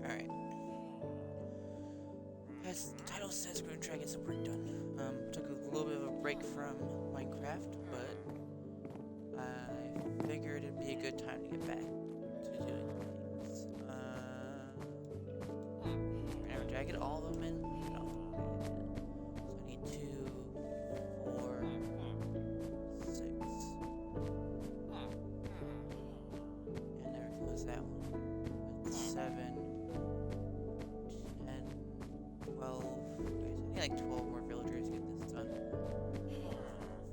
Alright. As the title says, we're gonna try to get some work done. Took a little bit of a break from Minecraft, but I figured it'd be a good time to get back to doing things. Did I get all of them in? No. So I need 2, 4, 6. And there goes that one. That's 7, 10, 12. I need like 12 more villagers to get this done.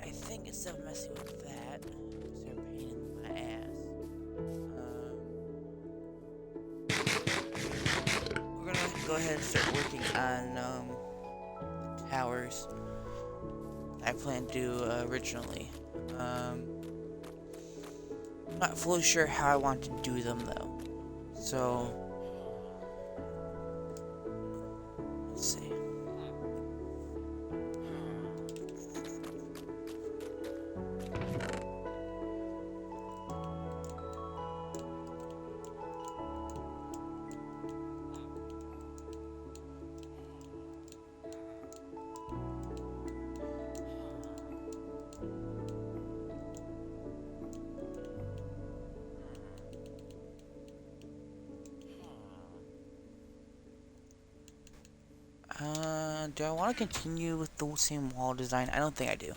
I think instead of messing with that, because they're a pain in my ass, we're gonna go ahead and start working on the towers I planned to do originally. I'm not fully sure how I want to do them though, so let's see. Do I want to continue with the same wall design? I don't think I do.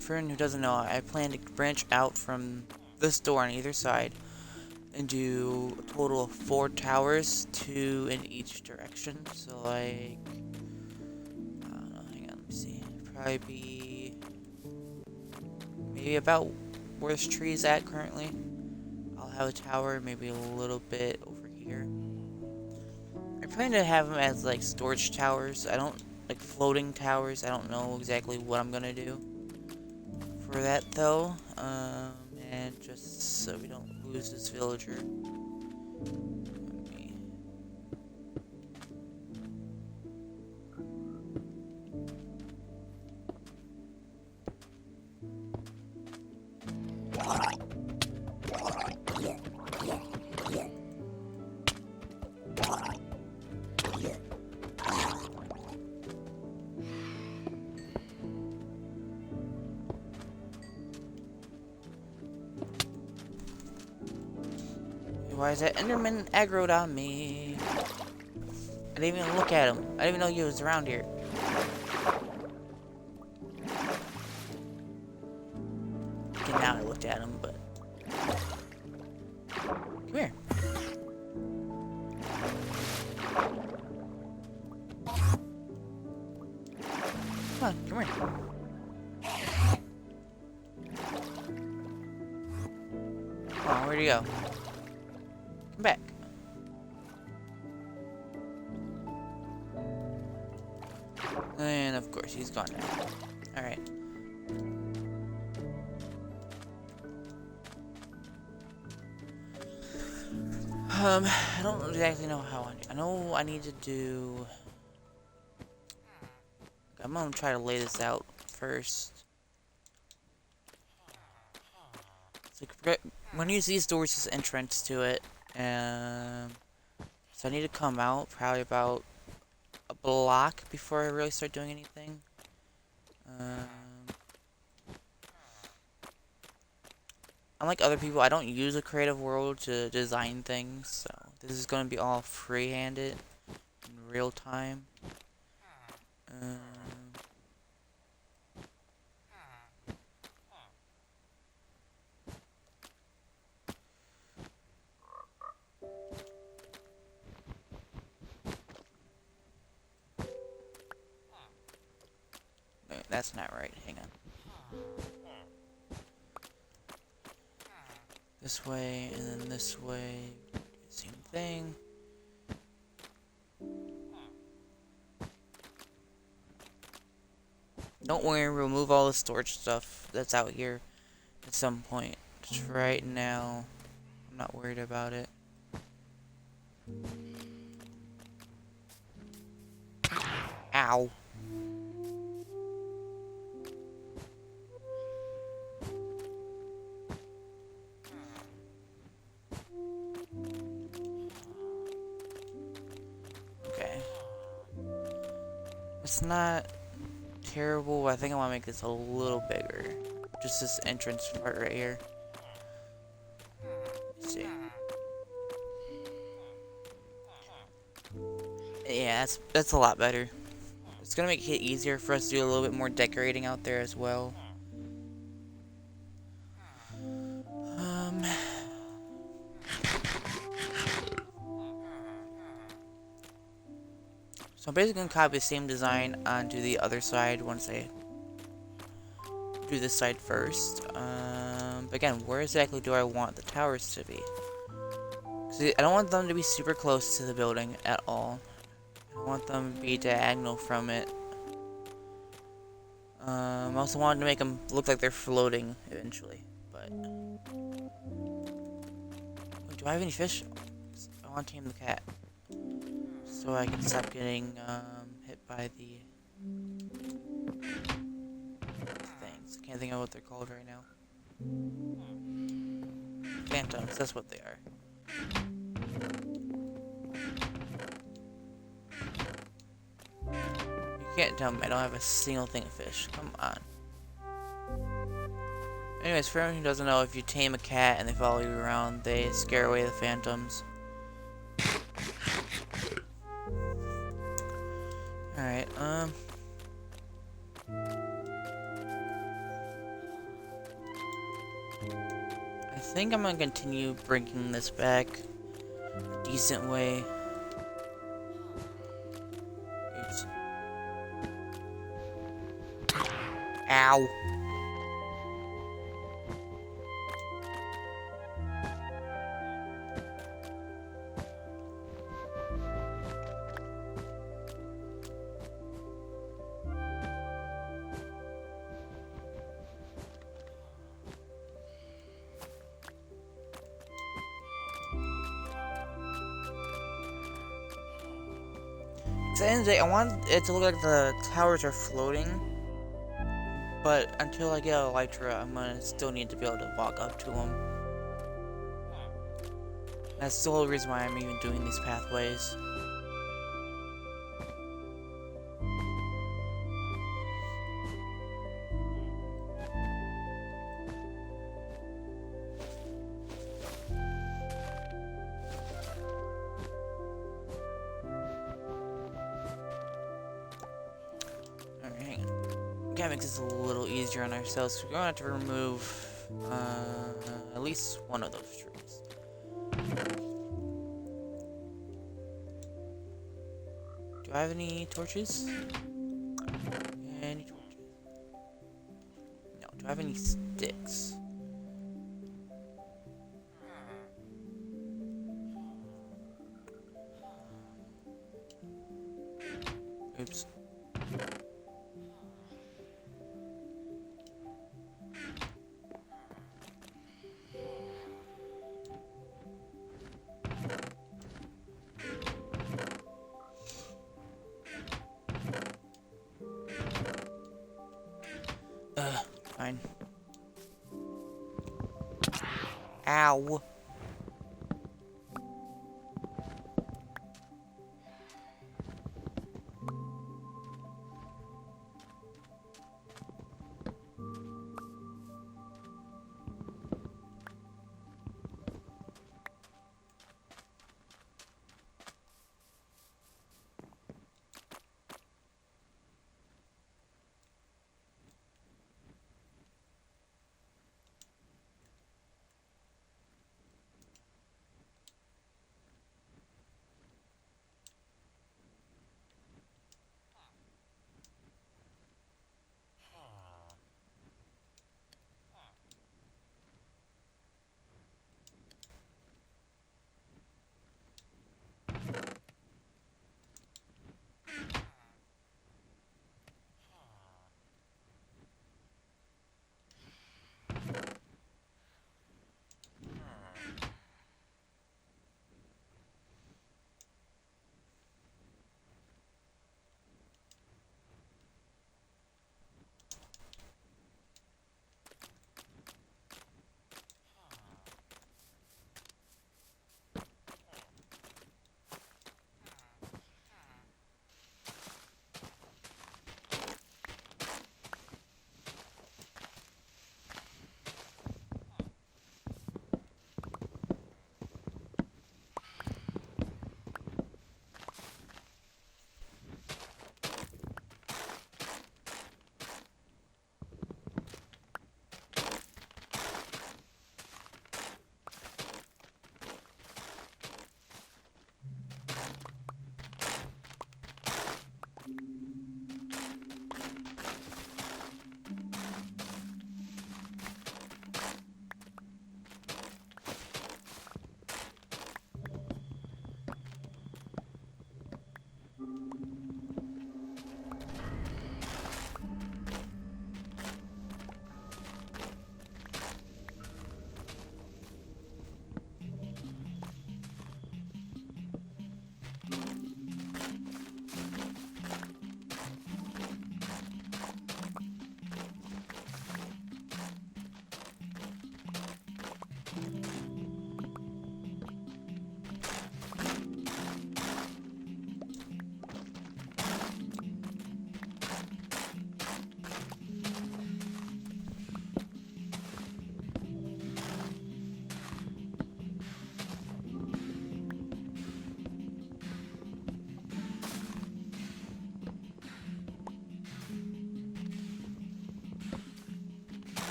For anyone who doesn't know, I plan to branch out from this door on either side and do a total of 4 towers, 2 in each direction. So like, I don't know, hang on, let me see. Probably be maybe about where this tree is at currently. I'll have a tower maybe a little bit over here. I plan to have them as like storage towers. I don't like floating towers. I don't know exactly what I'm gonna do for that though. And just so we don't lose this villager. Let me... Why is that Enderman aggroed on me? I didn't even look at him. I didn't even know he was around here. Okay, now I looked at him, but... Come here. Come on, come here. Oh, where'd he go? Come back. And of course, he's gone now. Alright. I don't exactly know how I know I need to do... I'm gonna try to lay this out first. So I'm gonna use these doors as entrance to it. So I need to come out probably about a block before I really start doing anything. Unlike other people, I don't use a creative world to design things, so this is going to be all free-handed in real time. No, that's not right. Hang on. This way, and then this way. Same thing. Don't worry, remove all the storage stuff that's out here at some point. Just right now, I'm not worried about it. Ow. It's not terrible, but I think I want to make this a little bigger. Just this entrance part right here. Let's see. Yeah, that's a lot better. It's gonna make it easier for us to do a little bit more decorating out there as well. So I'm basically gonna copy the same design onto the other side once I do this side first. But again, where exactly do I want the towers to be? 'Cause I don't want them to be super close to the building at all. I want them to be diagonal from it. I also wanted to make them look like they're floating eventually, but... Wait, do I have any fish? I want to tame the cat. So I can stop getting hit by the things. I can't think of what they're called right now. Phantoms, that's what they are. You can't tell me I don't have a single thing of fish. Come on. Anyways, for anyone who doesn't know, if you tame a cat and they follow you around, they scare away the phantoms. Alright, I think I'm gonna continue bringing this back a decent way. Oops. Ow. At the end of the day, I want it to look like the towers are floating, but until I get Elytra, I'm gonna still need to be able to walk up to them. That's the whole reason why I'm even doing these pathways. Alright, hang on. Gotta make this a little easier on ourselves, so we're gonna have to remove at least one of those trees. Do I have any torches? Any torches? No. Do I have any sticks? Oops. Fine. Ow.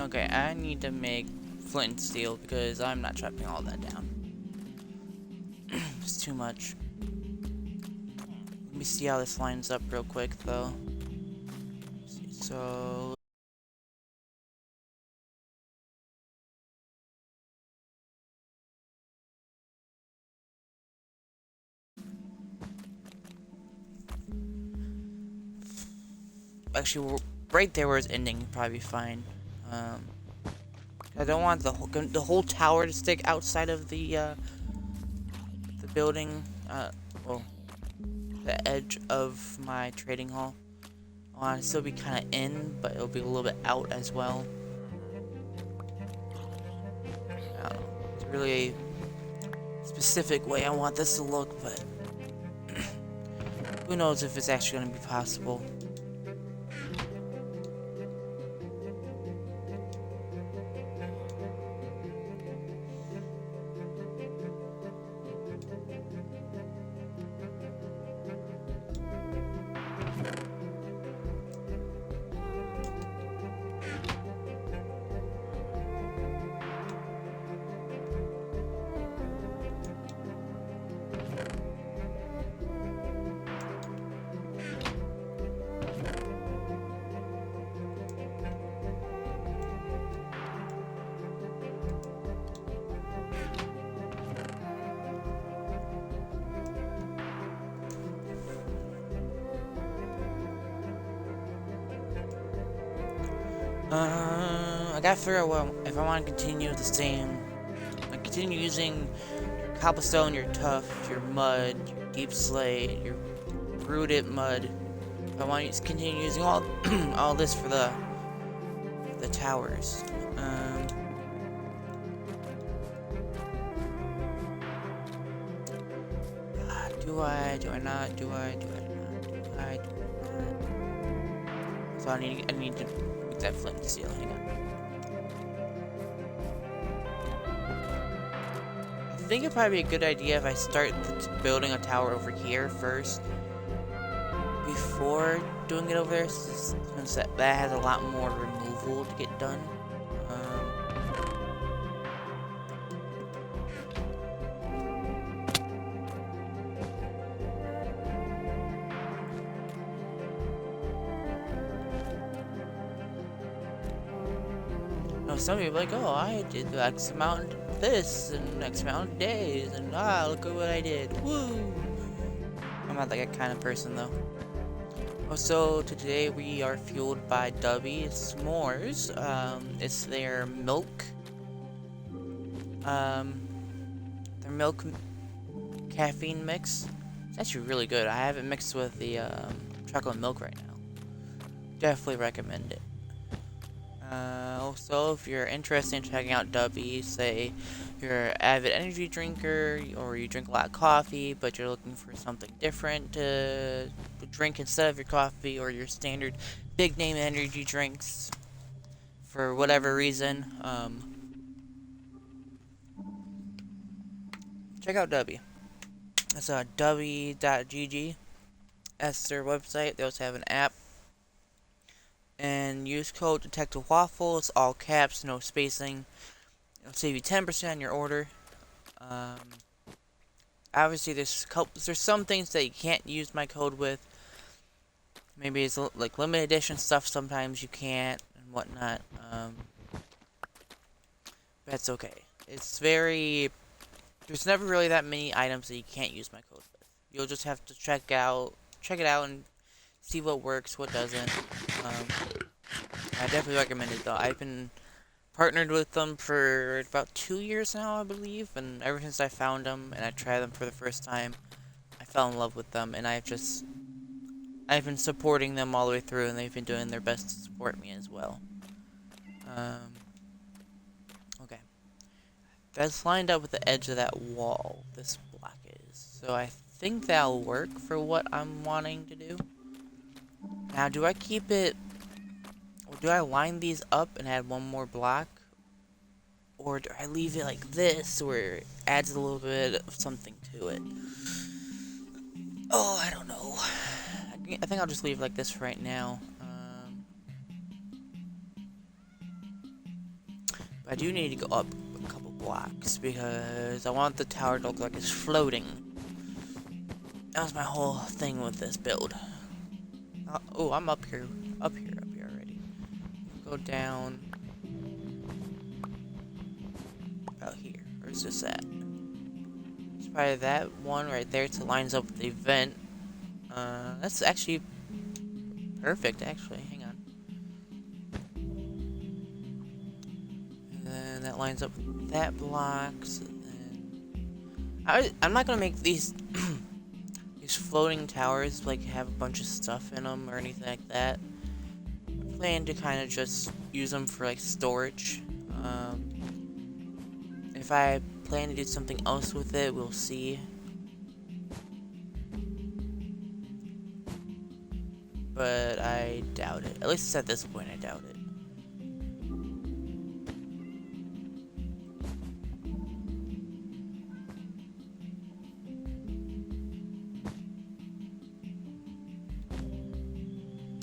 Okay, I need to make flint and steel because I'm not chopping all that down. It's too much. Let me see how this lines up real quick, though. So... Actually, right there where it's ending would probably be fine. I don't want the whole tower to stick outside of the building, well, the edge of my trading hall. I want it to still be kind of in, but it'll be a little bit out as well. I don't know. It's really a specific way I want this to look, but who knows if it's actually going to be possible. I gotta figure out what, if I want to continue the same, like continue using your cobblestone, your tuff, your mud, your deep slate, your rooted mud. If I want to continue using all all this for the towers. Do I? Do I not? Do I? Do I not? Do I? Do I not? So I need to make that flint and steel. Hang on. I think it'd probably be a good idea if I start building a tower over here first before doing it over there, since that has a lot more removal to get done. Some people are like, oh, I did X amount of this and X amount of days, and look at what I did. Woo! I'm not that kind of person, though. Also, today we are fueled by Dubby S'mores. It's their milk. Their milk caffeine mix. It's actually really good. I have it mixed with the chocolate milk right now. Definitely recommend it. Also, if you're interested in checking out Dubby, say you're an avid energy drinker, or you drink a lot of coffee, but you're looking for something different to drink instead of your coffee, or your standard big name energy drinks, for whatever reason, check out Dubby. That's dubby.gg. That's their website. They also have an app. And use code Detective Waffles, all caps, no spacing. It'll save you 10% on your order. Obviously, there's some things that you can't use my code with. Maybe it's like limited edition stuff. Sometimes you can't and whatnot. That's okay. It's very. There's never really that many items that you can't use my code with. You'll just have to check it out, and see what works, what doesn't. I definitely recommend it, though. I've been partnered with them for about 2 years now, I believe, and ever since I found them and I tried them for the first time, I fell in love with them, and I've been supporting them all the way through, and they've been doing their best to support me as well. Okay. That's lined up with the edge of that wall, this block is. So I think that'll work for what I'm wanting to do. Now, do I keep it, or do I line these up and add one more block? Or do I leave it like this, where it adds a little bit of something to it? Oh, I don't know. I think I'll just leave it like this for right now. do need to go up a couple blocks because I want the tower to look like it's floating. That was my whole thing with this build. Oh, I'm up here already. Go down. About here. Where's this at? It's probably that one right there to lines up with the event. That's actually perfect, actually. Hang on. And then that lines up with that block. So then I'm not gonna make these these floating towers like have a bunch of stuff in them or anything like that. I plan to kind of just use them for like storage. If I plan to do something else with it, we'll see. But I doubt it. At least at this point, I doubt it.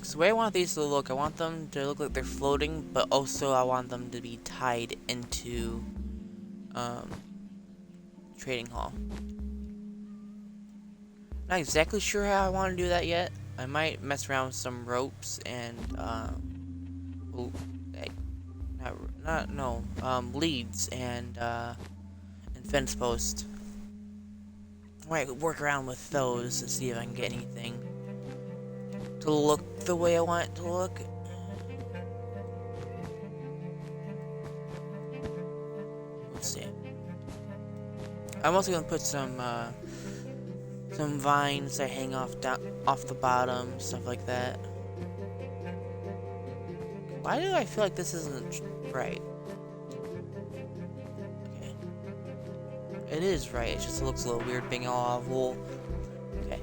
So the way I want these to look, I want them to look like they're floating, but also I want them to be tied into trading hall. Not exactly sure how I want to do that yet. I might mess around with some ropes and leads and fence posts. I might work around with those and see if I can get anything to look the way I want it to look. We'll see. I'm also gonna put some vines that hang off the bottom, stuff like that. Why do I feel like this isn't right? Okay. It is right, it just looks a little weird being all oval. Okay,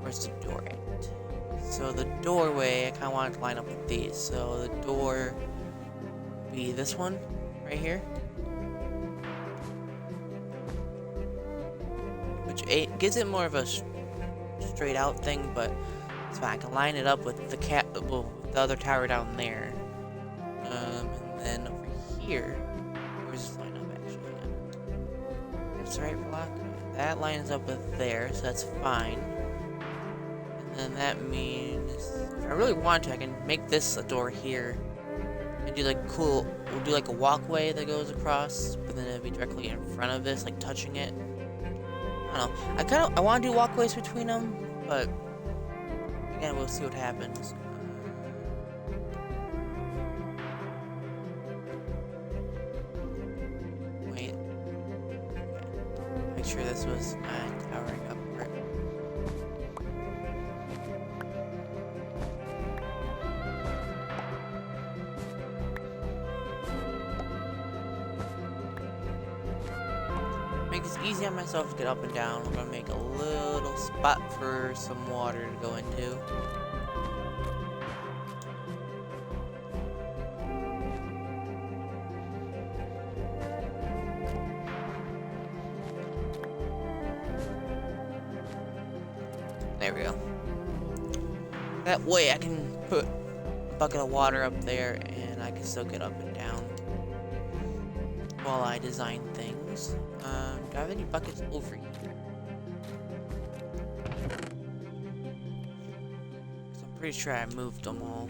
where's the door at? So the doorway, I kinda want to line up with these. So the door would be this one, right here. Which gives it more of a straight out thing, but it's fine. I can line it up with the with the other tower down there. And then over here, where's this line up actually? That's the right block. That lines up with there, so that's fine. And then that means if I really want to, I can make this a door here and do like we'll do like a walkway that goes across, but then it'll be directly in front of this, like touching it. I don't know. I want to do walkways between them, but again, we'll see what happens. Wait. Okay. Make sure this was not towering up. Right. Make this easy on myself to get up and down. I'm gonna make a little spot for some water to go into. There we go. That way I can put a bucket of water up there and I can still get up and down while I design things. Do I have any buckets over here? I'm pretty sure I moved them all.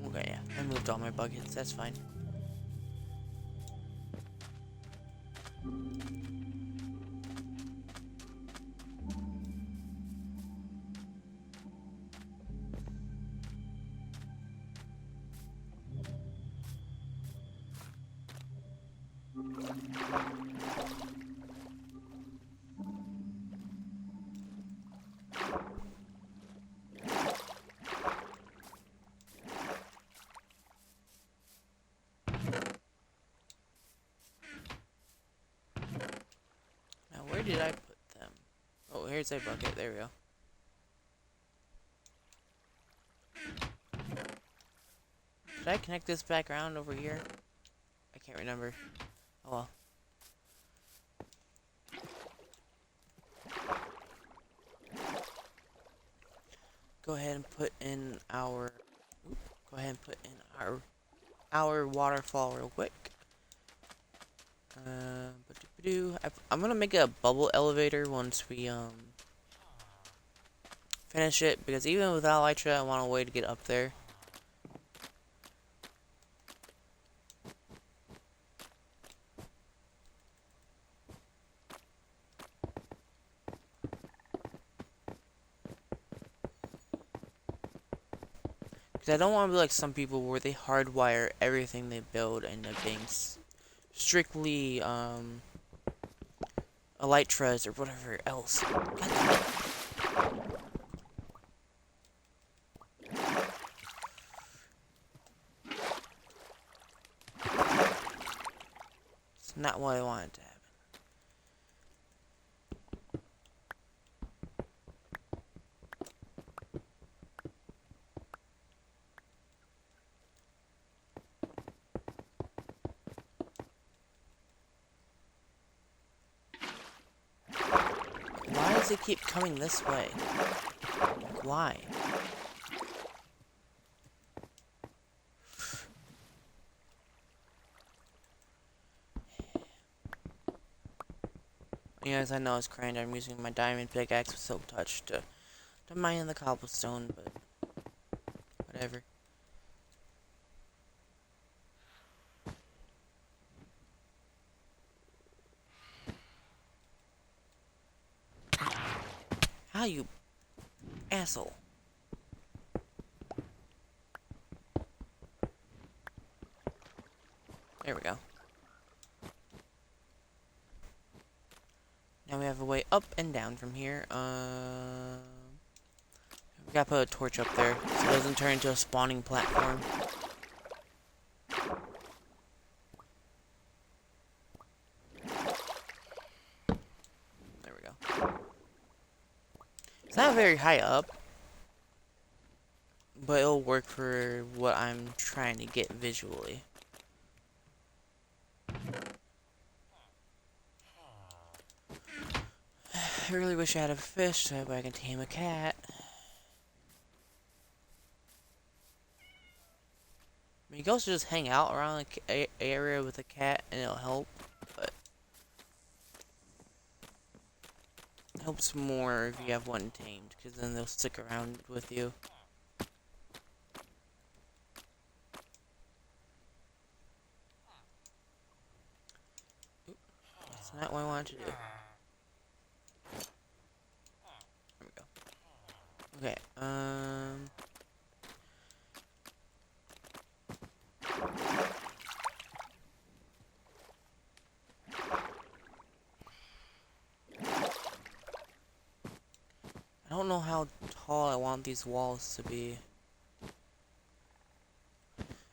Okay, yeah, I moved all my buckets, that's fine. Where did I put them? Oh, here's a bucket. There we go. Should I connect this back around over here? I can't remember. Oh well. go ahead and put in our our waterfall real quick. I'm gonna make a bubble elevator once we finish it, because even without Elytra, I want a way to get up there. Because I don't want to be like some people where they hardwire everything they build and end up being strictly Elytras or whatever else. It's not what I wanted to happen. Why does it keep coming this way? Like, why? Yes, I know it's cringe. I'm using my diamond pickaxe with silk touch to mine the cobblestone, but whatever. How, you asshole? There we go. Now we have a way up and down from here. We gotta put a torch up there so it doesn't turn into a spawning platform. There we go. It's not very high up, but it'll work for what I'm trying to get visually. I really wish I had a fish so I can tame a cat. I mean, you can also just hang out around the area with a cat and it'll help, but it helps more if you have one tamed, because then they'll stick around with you. Oop, that's not what I wanted to do. There we go. Okay, I don't know how tall I want these walls to be.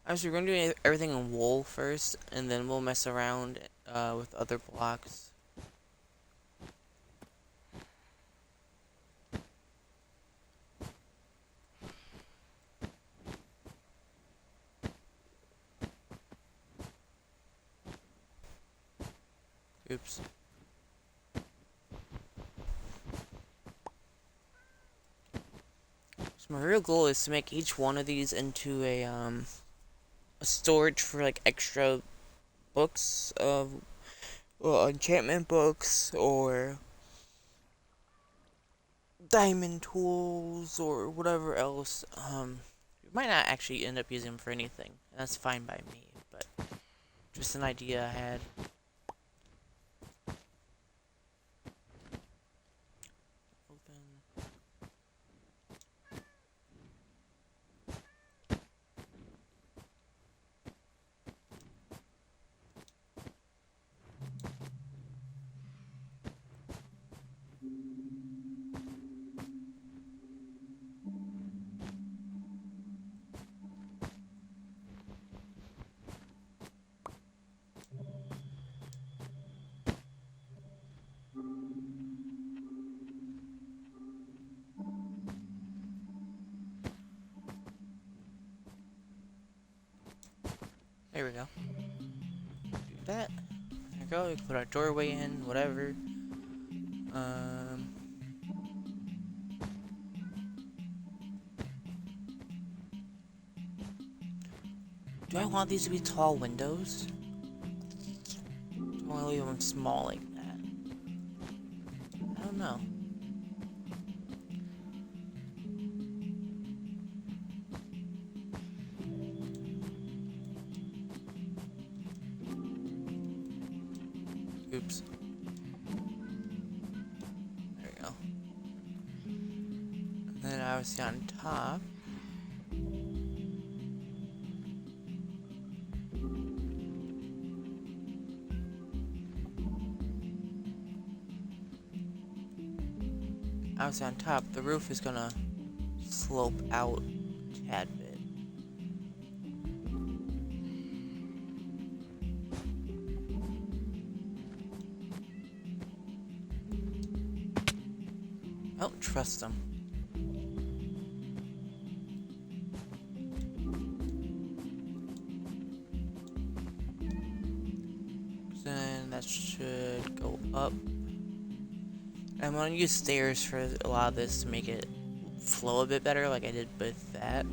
Actually, we're gonna do everything in wool first, and then we'll mess around with other blocks. Oops. So my real goal is to make each one of these into a storage for like extra books of enchantment books or diamond tools or whatever else. We might not actually end up using them for anything, and that's fine by me, but just an idea I had. Open. There we go. Do that. There we go. We can put our doorway in, whatever. Do I want these to be tall windows? Do I want to leave them small like that? I don't know. Oops. There we go. And then obviously on top. Obviously on top, the roof is gonna slope out a tad bit. I don't trust them. Then that should go up. I'm gonna use stairs for a lot of this to make it flow a bit better, like I did with that.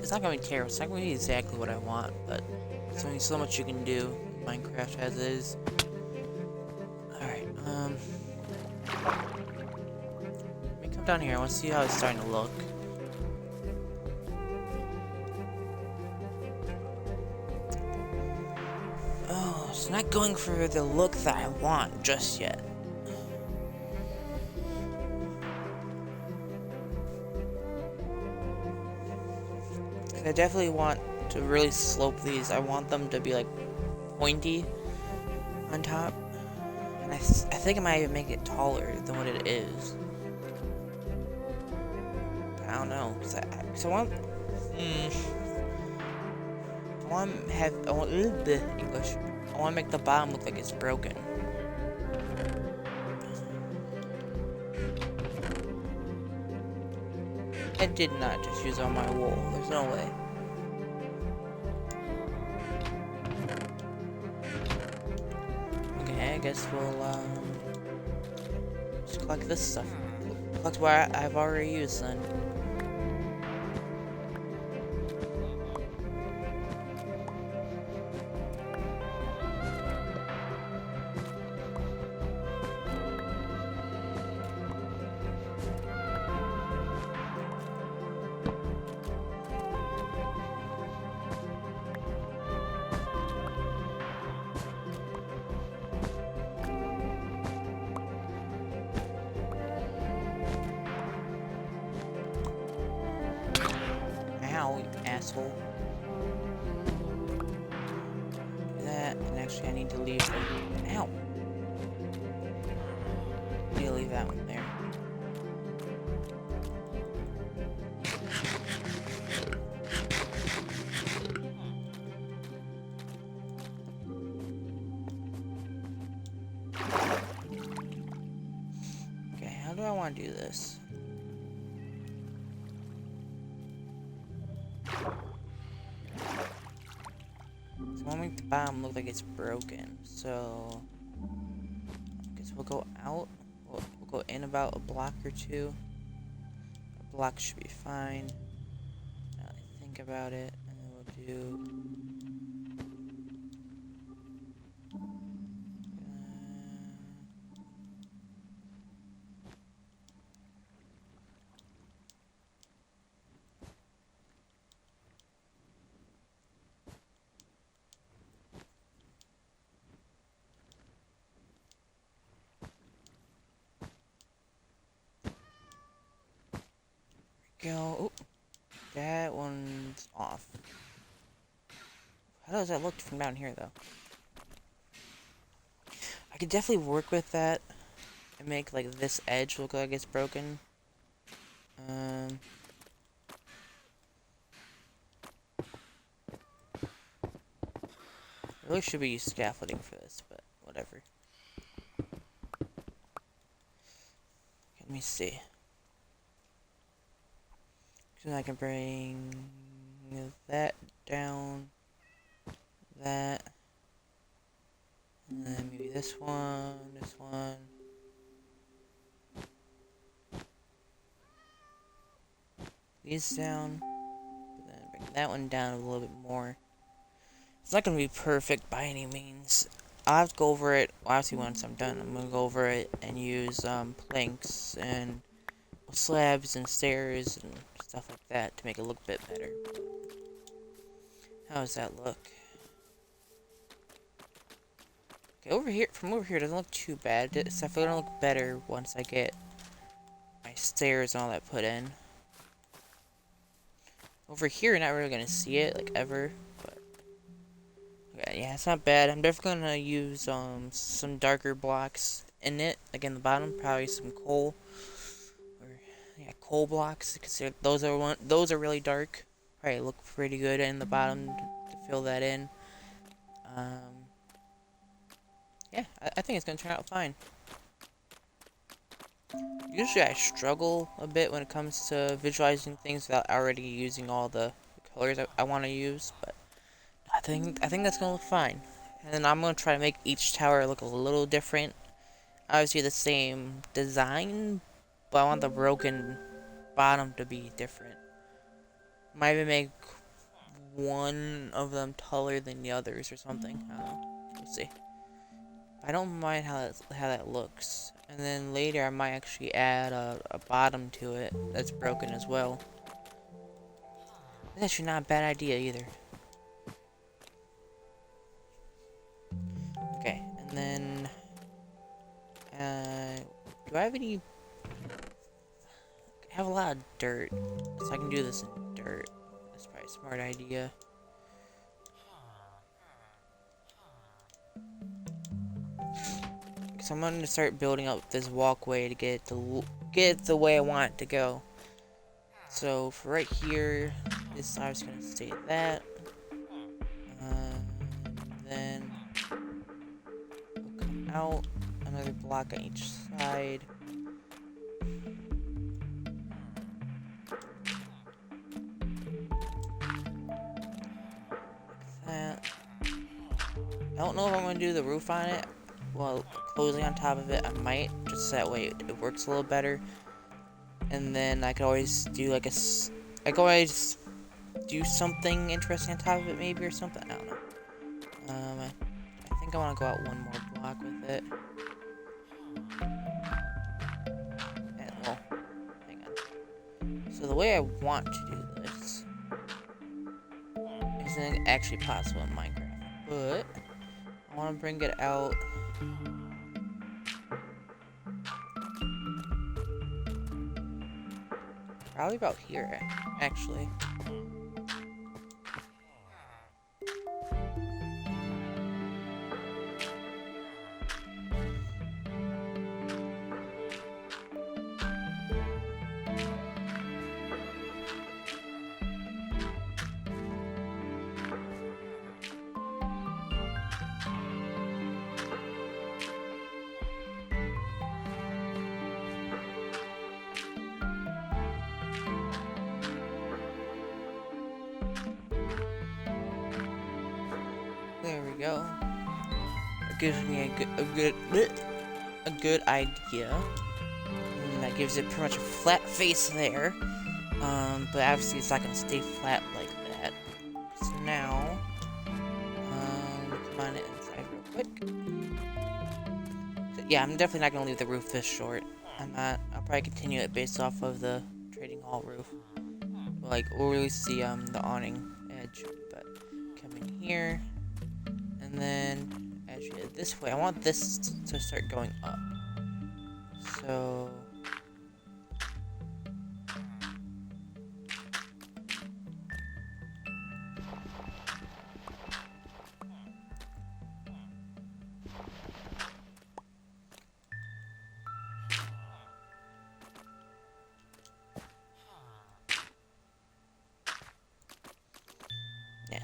It's not gonna be terrible. It's not gonna be exactly what I want, but there's only so much you can do in Minecraft as is. Alright, let me come down here. I want to see how it's starting to look. Oh, it's not going for the look that I want just yet. I definitely want to really slope these. I want them to be like pointy on top, and I think I might even make it taller than what it is. But I don't know, cause I want the English. I want to make the bottom look like it's broken. I did not just use all my wool. There's no way. Okay, I guess we'll just collect this stuff. Collect what I've already used then. Ow, you asshole. Do that, and actually I need to leave the... Ow! I need to leave that one there. Okay, how do I want to do this? I want to make the bottom look like it's broken, so I guess we'll go out. We'll go in about a block or two. A block should be fine. Now that I think about it, and then we'll do. Go. Oh, that one's off. How does that look from down here, though? I could definitely work with that and make like this edge look like it's broken. Really should be using scaffolding for this, but whatever. Let me see. So I can bring that down, that, and then maybe this one, these down, and then bring that one down a little bit more. It's not gonna be perfect by any means. I'll have to go over it. Well, obviously, once I'm done, I'm gonna go over it and use planks and slabs and stairs and stuff like that to make it look a bit better. How does that look? Okay, over here, from over here, it doesn't look too bad. It's definitely gonna look better once I get my stairs and all that put in. Over here, you're not really gonna see it, like, ever. Okay, yeah, it's not bad. I'm definitely gonna use some darker blocks in it, like in the bottom, probably some coal, or yeah, coal blocks, because those are really dark. Probably look pretty good in the bottom to fill that in. Yeah, I think it's gonna turn out fine. Usually I struggle a bit when it comes to visualizing things without already using all the colors I want to use, but I think that's gonna look fine. And then I'm gonna try to make each tower look a little different. Obviously the same design, but I want the broken bottom to be different. Might even make one of them taller than the others or something. I don't know. We'll see. I don't mind how that looks. And then later I might actually add a bottom to it that's broken as well. That's actually not a bad idea either. Okay, and then do I have any? I have a lot of dirt, so I can do this in dirt. That's probably a smart idea. So I'm going to start building up this walkway to get it the way I want it to go. So for right here, this side's going to stay at that. Then we'll come out another block on each side. Like that. I don't know if I'm going to do the roof on it. Well, closing on top of it, I might, just so that way it works a little better. And then I could always do like I could always do something interesting on top of it, maybe, or something. I don't know. I think I want to go out one more block with it. And, well, hang on. So the way I want to do this isn't actually possible in Minecraft, but I want to bring it out. Probably about here, actually. There we go. That gives me a good idea. And that gives it pretty much a flat face there. But obviously it's not gonna stay flat like that. So now, come on inside real quick. So, yeah, I'm definitely not gonna leave the roof this short. I'm not. I'll probably continue it based off of the trading hall roof. Like, or at least the awning edge. But come in here. And then, as you head this way, I want this to start going up. So...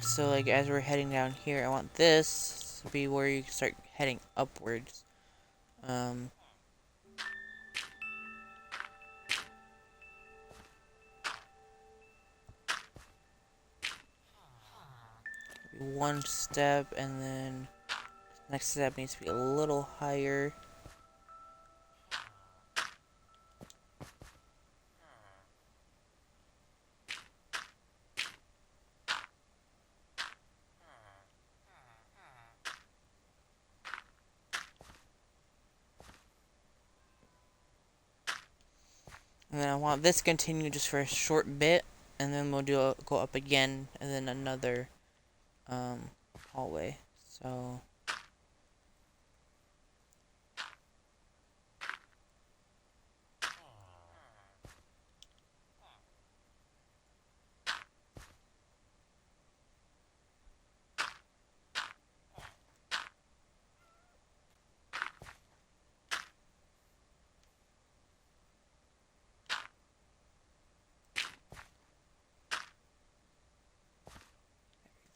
So like as we're heading down here, I want this to be where you start heading upwards. One step, and then next step needs to be a little higher. And then I want this to continue just for a short bit, and then we'll go up again, and then another hallway. So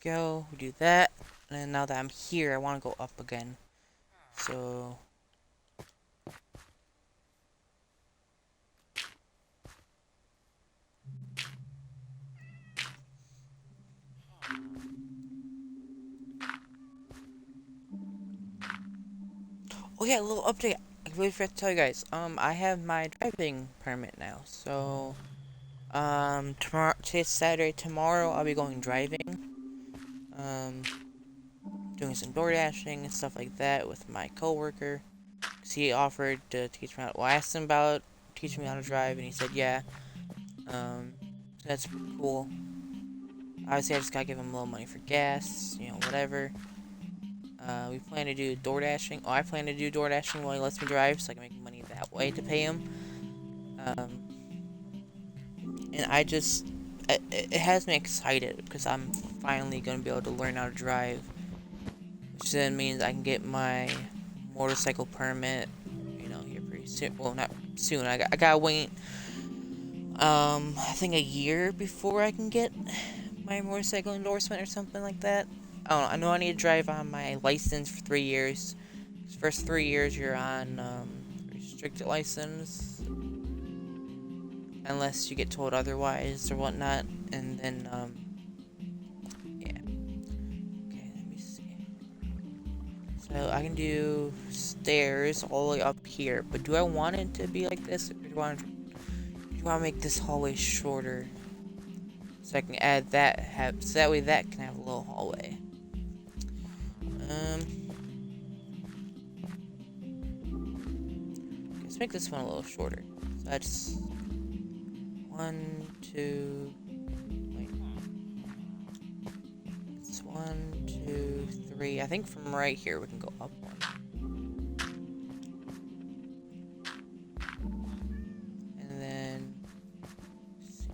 go, we do that, and then now that I'm here, I want to go up again. So oh yeah, a little update. I really forgot to tell you guys. I have my driving permit now. So today's Saturday. Tomorrow I'll be going driving. Doing some door dashing and stuff like that with my coworker. 'Cause he offered to teach me how. Well, I asked him about teaching me how to drive, and he said yeah. So that's cool. Obviously, I just gotta give him a little money for gas, you know, whatever. We plan to do door dashing. Oh, I plan to do door dashing while he lets me drive, so I can make money that way to pay him. And it has me excited because I'm finally gonna be able to learn how to drive, which then means I can get my motorcycle permit, you know, here pretty soon. Well, not soon. I gotta wait. I think a year before I can get my motorcycle endorsement or something like that. I don't know. I know I need to drive on my license for 3 years. First 3 years you're on restricted license, unless you get told otherwise or whatnot, and then yeah. Okay, let me see. So I can do stairs all the way up here, but do I want it to be like this, or do I want to make this hallway shorter? So I can add that, so that way that can have a little hallway. Let's make this one a little shorter. So that's 1, 2. Wait. It's 1, 2, 3. I think from right here we can go up one. And then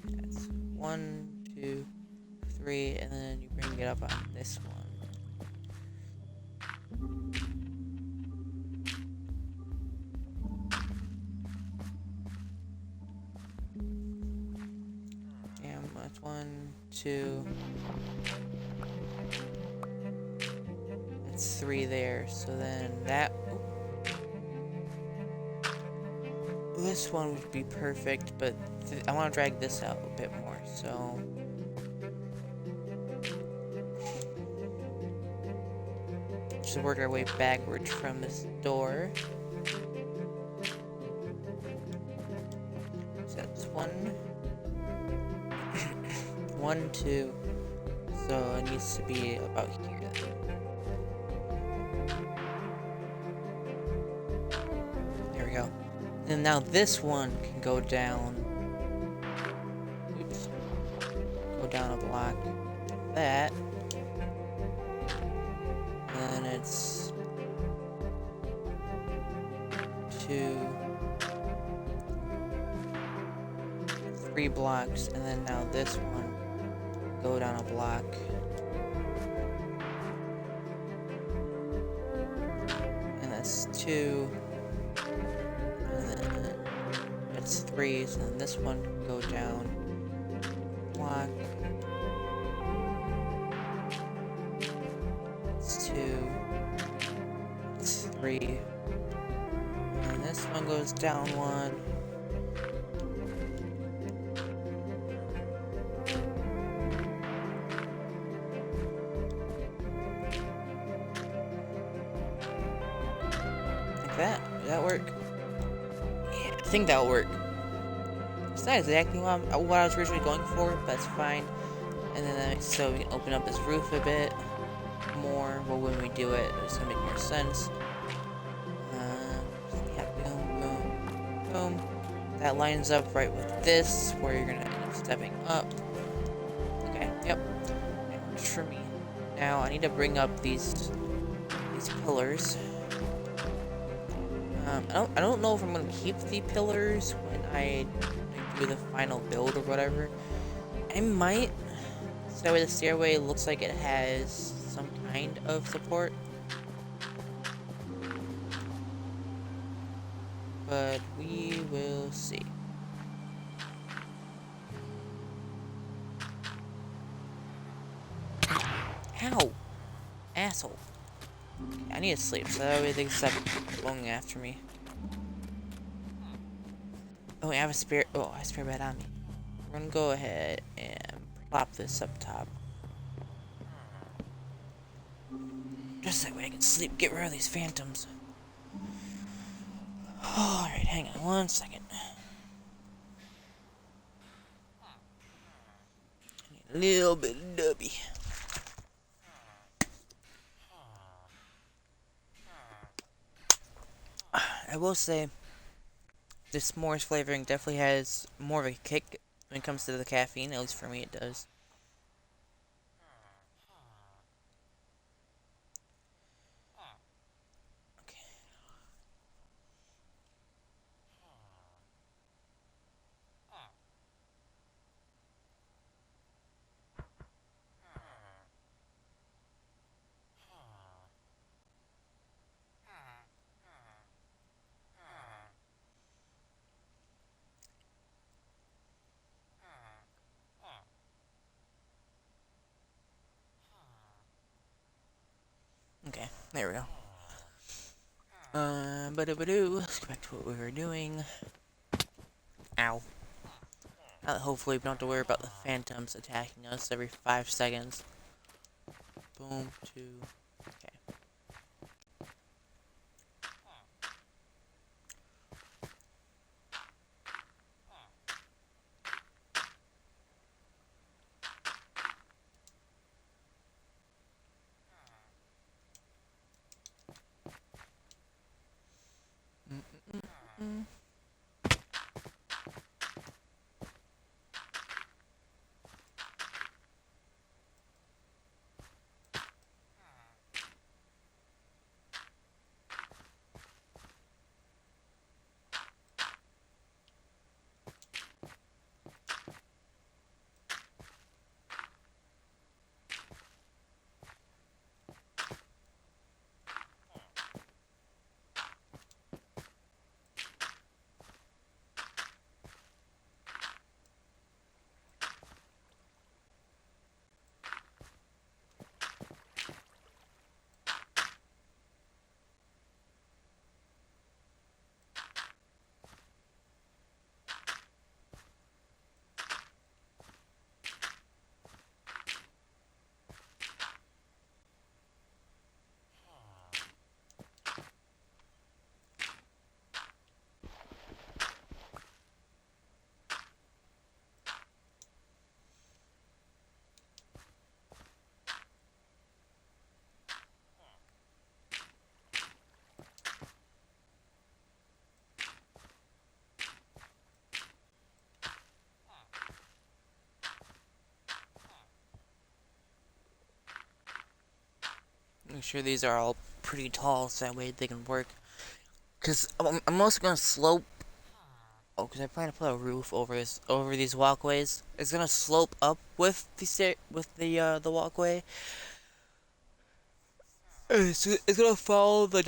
that's 1, 2, 3, and then you bring it up on this one. And that's 1, 2. That's 3 there. So then that. This one would be perfect, but I want to drag this out a bit more. So. Just work our way backwards from this door. So that's 1, 1, 2. So it needs to be about here. There we go. And now this one can go down. Oops. Go down a block. That. And it's 2, 3 blocks, and then now this one go down a block. And that's 2. And then it's 3, so then this one can go down a block. That's 2, 3, and this one goes down 1. Like that. Did that work? Yeah, I think that'll work. It's not exactly what I was originally going for, but that's fine. And then so we can open up this roof a bit more. Well, when we do it, it's gonna make more sense. Yeah, boom, boom, boom. That lines up right with this, where you're gonna end up stepping up. Okay, yep. That works for me. Now I need to bring up these pillars. I don't know if I'm gonna keep the pillars when I do the final build or whatever. I might. So that way the stairway looks like it has some kind of support. But we will see. Ow! Asshole. Okay, I need to sleep so that way they can stop going after me. Oh, I have a spare. Oh, I have a spare bed on me. We're gonna go ahead and plop this up top. Just that way I can sleep. Get rid of these phantoms. Alright, hang on 1 second. I need a little bit of dubby. I will say, this s'mores flavoring definitely has more of a kick when it comes to the caffeine. At least for me, it does. Okay. Okay, there we go. Let's go back to what we were doing. Ow. Hopefully we don't have to worry about the phantoms attacking us every 5 seconds. Boom, 2. Okay. Mm. Make sure these are all pretty tall so that way they can work. Because I'm also going to slope. Oh, because I plan to put a roof over these walkways. It's going to slope up with the walkway. It's going to follow the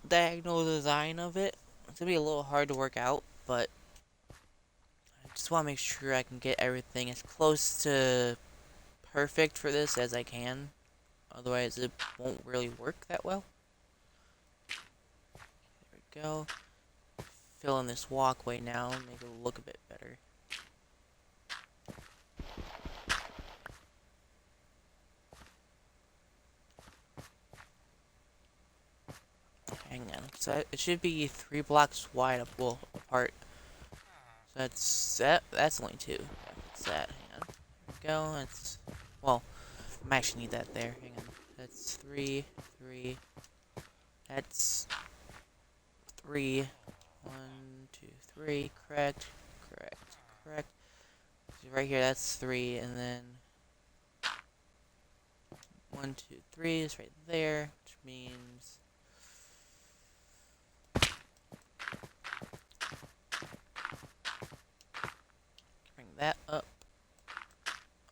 diagonal design of it. It's going to be a little hard to work out, but I just want to make sure I can get everything as close to perfect for this as I can. Otherwise, it won't really work that well. There we go. Fill in this walkway now, make it look a bit better. Hang on. So it should be 3 blocks wide apart. So that's only 2. That's that. Hang on. There we go. That's, well, I might actually need that there. Hang on. That's 3, 3. That's 3. 1, 2, 3. Correct. Correct. Correct. So right here, that's 3, and then 1, 2, 3 is right there, which means bring that up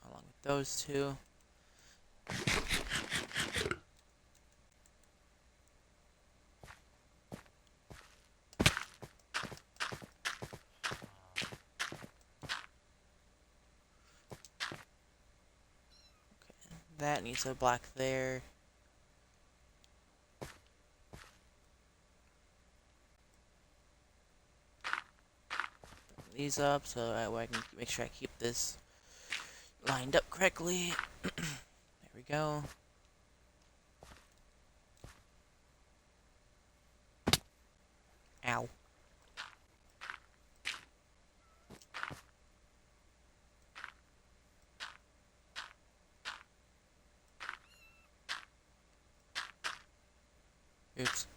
along with those 2. That needs a block there. Bring these up so that way I can make sure I keep this lined up correctly. There we go. Ow. Oops.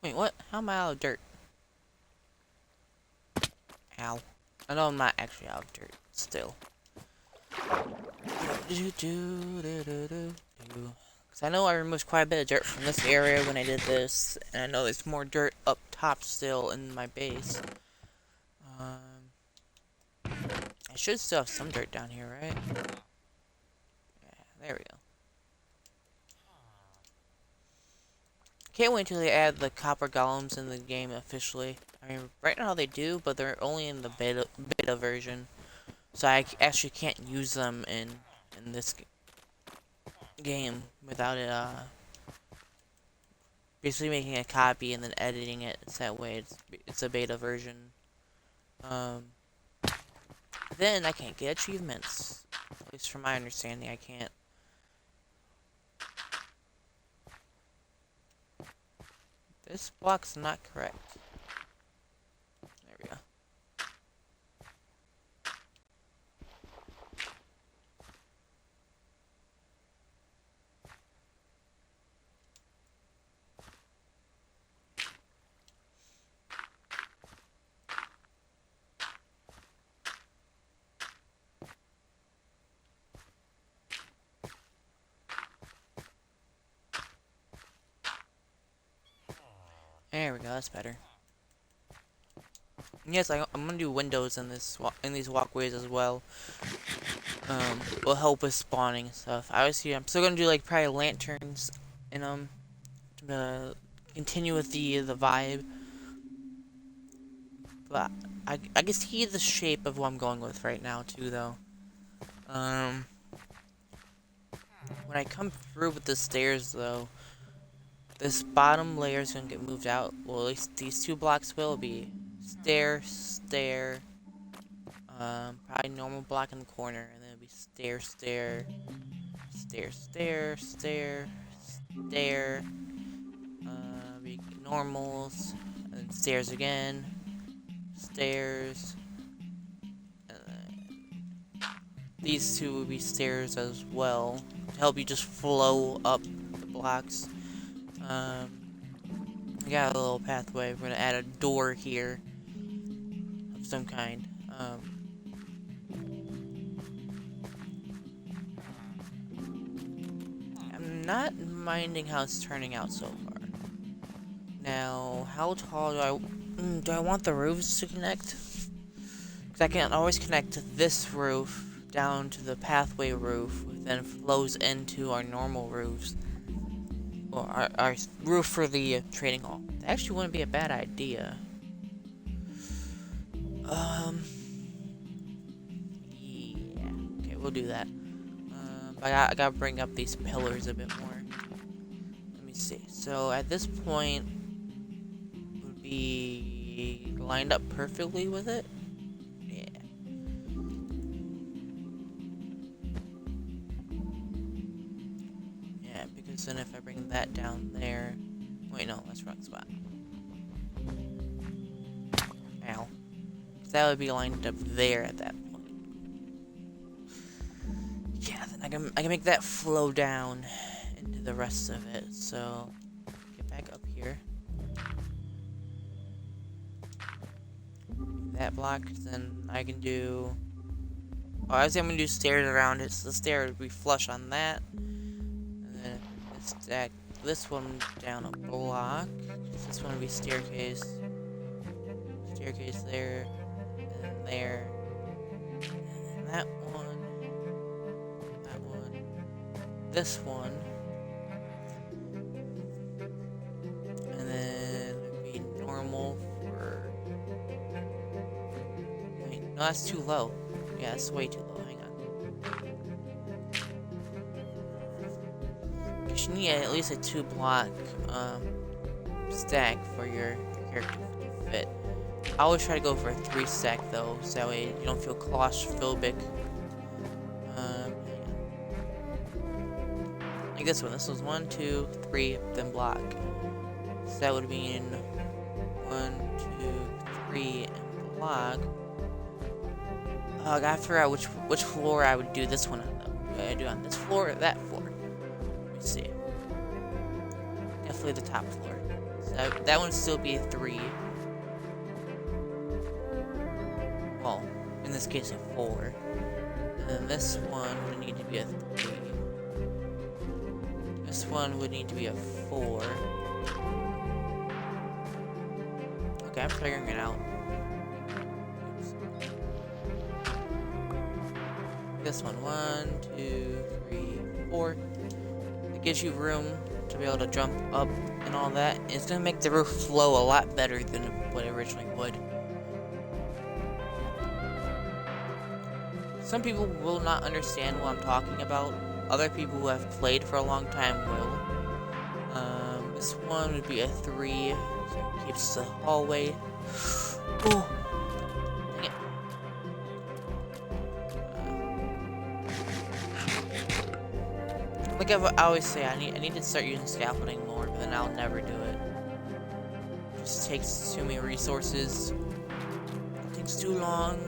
Wait, what? How am I out of dirt? Ow. I know I'm not actually out of dirt, still. Because I know I removed quite a bit of dirt from this area when I did this, and I know there's more dirt up top still in my base. I should still have some dirt down here, right? Yeah, there we go. Can't wait until they add the copper golems in the game officially. I mean, right now they do, but they're only in the beta version, so I actually can't use them in this game without it basically making a copy and then editing it. It's that way. It's a beta version. Then I can't get achievements. At least from my understanding, I can't. This block's not correct. There we go. There we go, that's better. Yes, I'm gonna do windows in these walkways as well. Will help with spawning and stuff. Obviously, I'm still gonna do like probably lanterns in them to continue with the vibe. But I can see the shape of what I'm going with right now too, though. When I come through with the stairs, though, this bottom layer is gonna get moved out. Well, at least these 2 blocks will be stair, stair. Probably normal block in the corner, and then it'll be stair, stair, stair, stair, stair, stair. Be normals, and then stairs again, stairs. And then these 2 will be stairs as well to help you just flow up the blocks. We got a little pathway. We're gonna add a door here of some kind. I'm not minding how it's turning out so far. Now, how tall do I want the roofs to connect? Because I can always connect this roof down to the pathway roof, which then flows into our normal roofs. Or our roof for the trading hall. That actually wouldn't be a bad idea. we'll do that. I gotta bring up these pillars a bit more. Let me see. So at this point, would be lined up perfectly with it. Yeah. Yeah, because then if I bring that down there, wait, no, that's wrong spot. Ow. That would be lined up there at that point. Yeah, then I can make that flow down into the rest of it. So get back up here. That block, then I can do. Oh, I was gonna do stairs around it, so the stair would be flush on that. And then stack this one down a block. This one would be staircase. Staircase there. And there. And that one. That one. This one. And then it would be normal for. Wait, no, that's too low. Yeah, that's way too low. Hang on. You need at least a 2-block stack for your character to fit. I always try to go for a 3-stack though, so that way you don't feel claustrophobic. Like this one. This was 1, 2, 3, then block. So that would mean 1, 2, 3, and block. Oh, I gotta figure out which floor I would do this one on though. Do I do on this floor or that floor? Let me see. Definitely the top floor. So that would still be a 3. Well, in this case a 4. And then this one would need to be a 3. This one would need to be a 4. Okay, I'm figuring it out. This one, 1, 2, 3, 4. It gives you room to be able to jump up and all that. It's gonna make the roof flow a lot better than what it originally would. Some people will not understand what I'm talking about. Other people who have played for a long time will. This one would be a 3, so it keeps the hallway. Oh. Like I always say, I need to start using scaffolding more, but then I'll never do it. It just takes too many resources. It takes too long.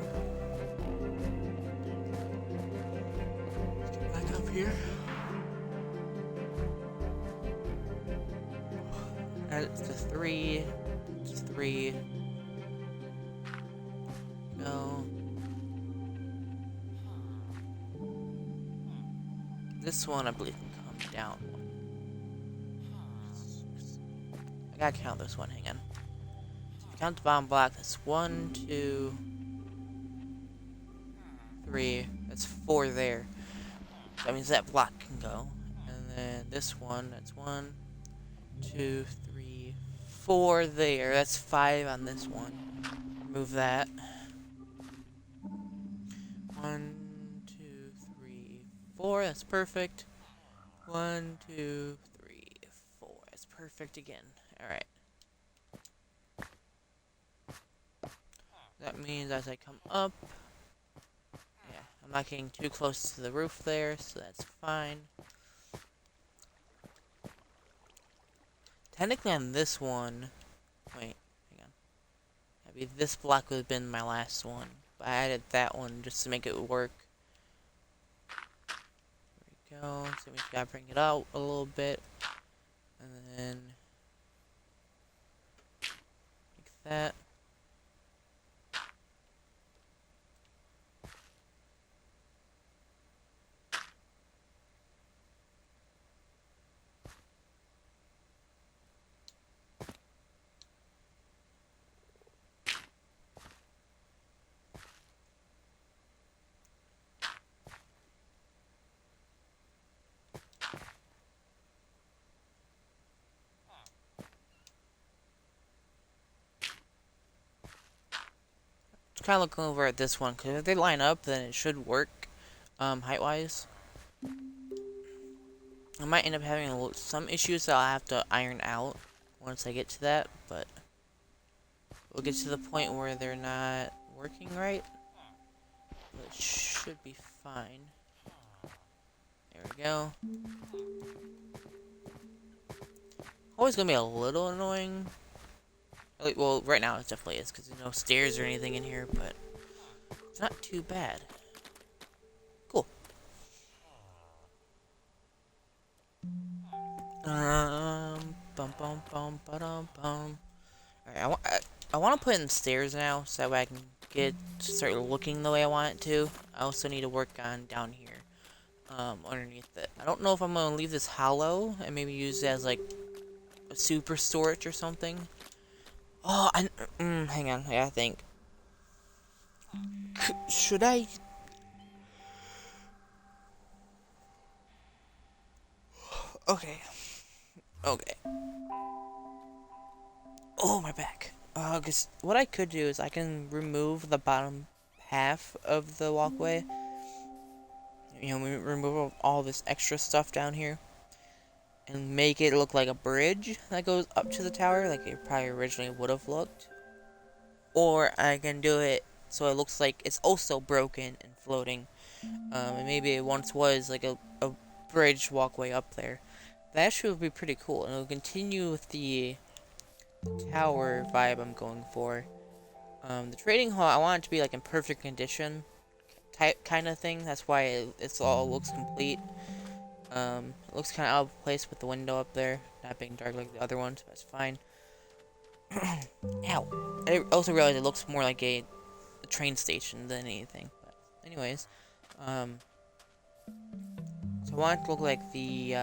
Let's get back up here. It's a 3. It's 3. Go. This one, I believe, can come down. I gotta count this one. Hang on. Count the bottom block. That's 1, 2, 3. That's 4 there. That means that block can go. And then this one. That's 1, 2, 3, 4 there. That's 5 on this one. Remove that. 1, 2, 3, 4. That's perfect. 1, 2, 3, 4. That's perfect again. Alright. That means as I come up, yeah, I'm not getting too close to the roof there, so that's fine. Technically on this one, wait, hang on. Maybe this block would have been my last one, but I added that one just to make it work. There we go. So we gotta bring it out a little bit, and then like that. Kind of looking over at this one, because if they line up, then it should work. height-wise. I might end up having some issues that I'll have to iron out once I get to that, but we'll get to the point where they're not working right. But it should be fine. There we go. Always gonna be a little annoying. Well, right now it definitely is, because there's no stairs or anything in here, but it's not too bad. Cool. Bum bum bum ba-dum bum. Alright, I want to put in stairs now, so that way I can get to start looking the way I want it to. I also need to work on down here, underneath it. I don't know if I'm gonna leave this hollow and maybe use it as like a super storage or something. Oh, hang on, I think. Should I? Okay. Okay. Oh, my back. Cause what I could do is I can remove the bottom half of the walkway. You know, remove all this extra stuff down here. And make it look like a bridge that goes up to the tower, like it probably originally would have looked. Or I can do it so it looks like it's also broken and floating. And maybe it once was like a bridge walkway up there. That actually would be pretty cool, and it'll continue with the tower vibe I'm going for. The trading hall, I want it to be like in perfect condition, type kind of thing. That's why it's all looks complete. It looks kind of out of place with the window up there, not being dark like the other ones, but it's fine. Ow! I also realized it looks more like a train station than anything. But anyways, so I want it to look like the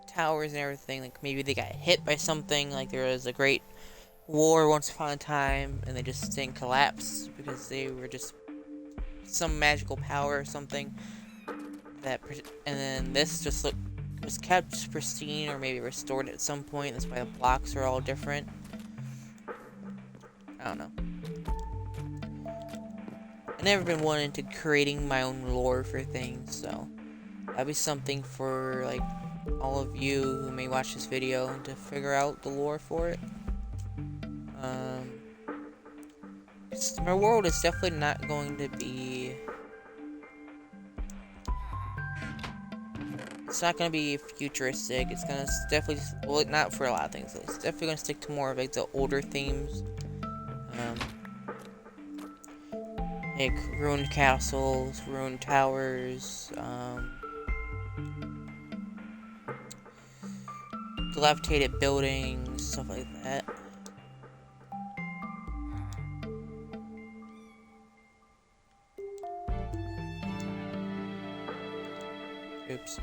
towers and everything. Like maybe they got hit by something. Like there was a great war once upon a time, and they just didn't collapse because they were just some magical power or something. And then this just was kept pristine or maybe restored at some point. That's why the blocks are all different. I don't know. I've never been one into creating my own lore for things, so that'd be something for like all of you who may watch this video to figure out the lore for it. My world is definitely not going to be. It's not going to be futuristic. It's going to definitely, well, not for a lot of things. It's definitely going to stick to more of like the older themes. Like ruined castles, ruined towers, dilapidated buildings, stuff like that. Oops.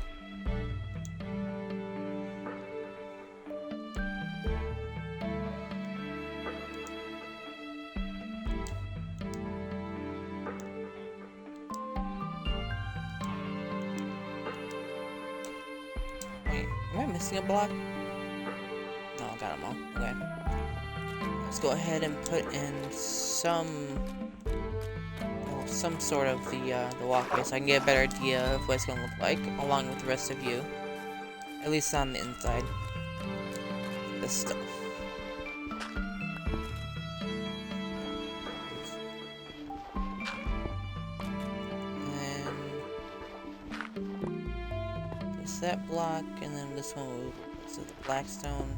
Wait, am I missing a block? No, I got them all. Okay. Let's go ahead and put in some sort of the walkway so I can get a better idea of what it's gonna look like, along with the rest of you. At least on the inside. This stuff. And this that block, and then this one will so the blackstone.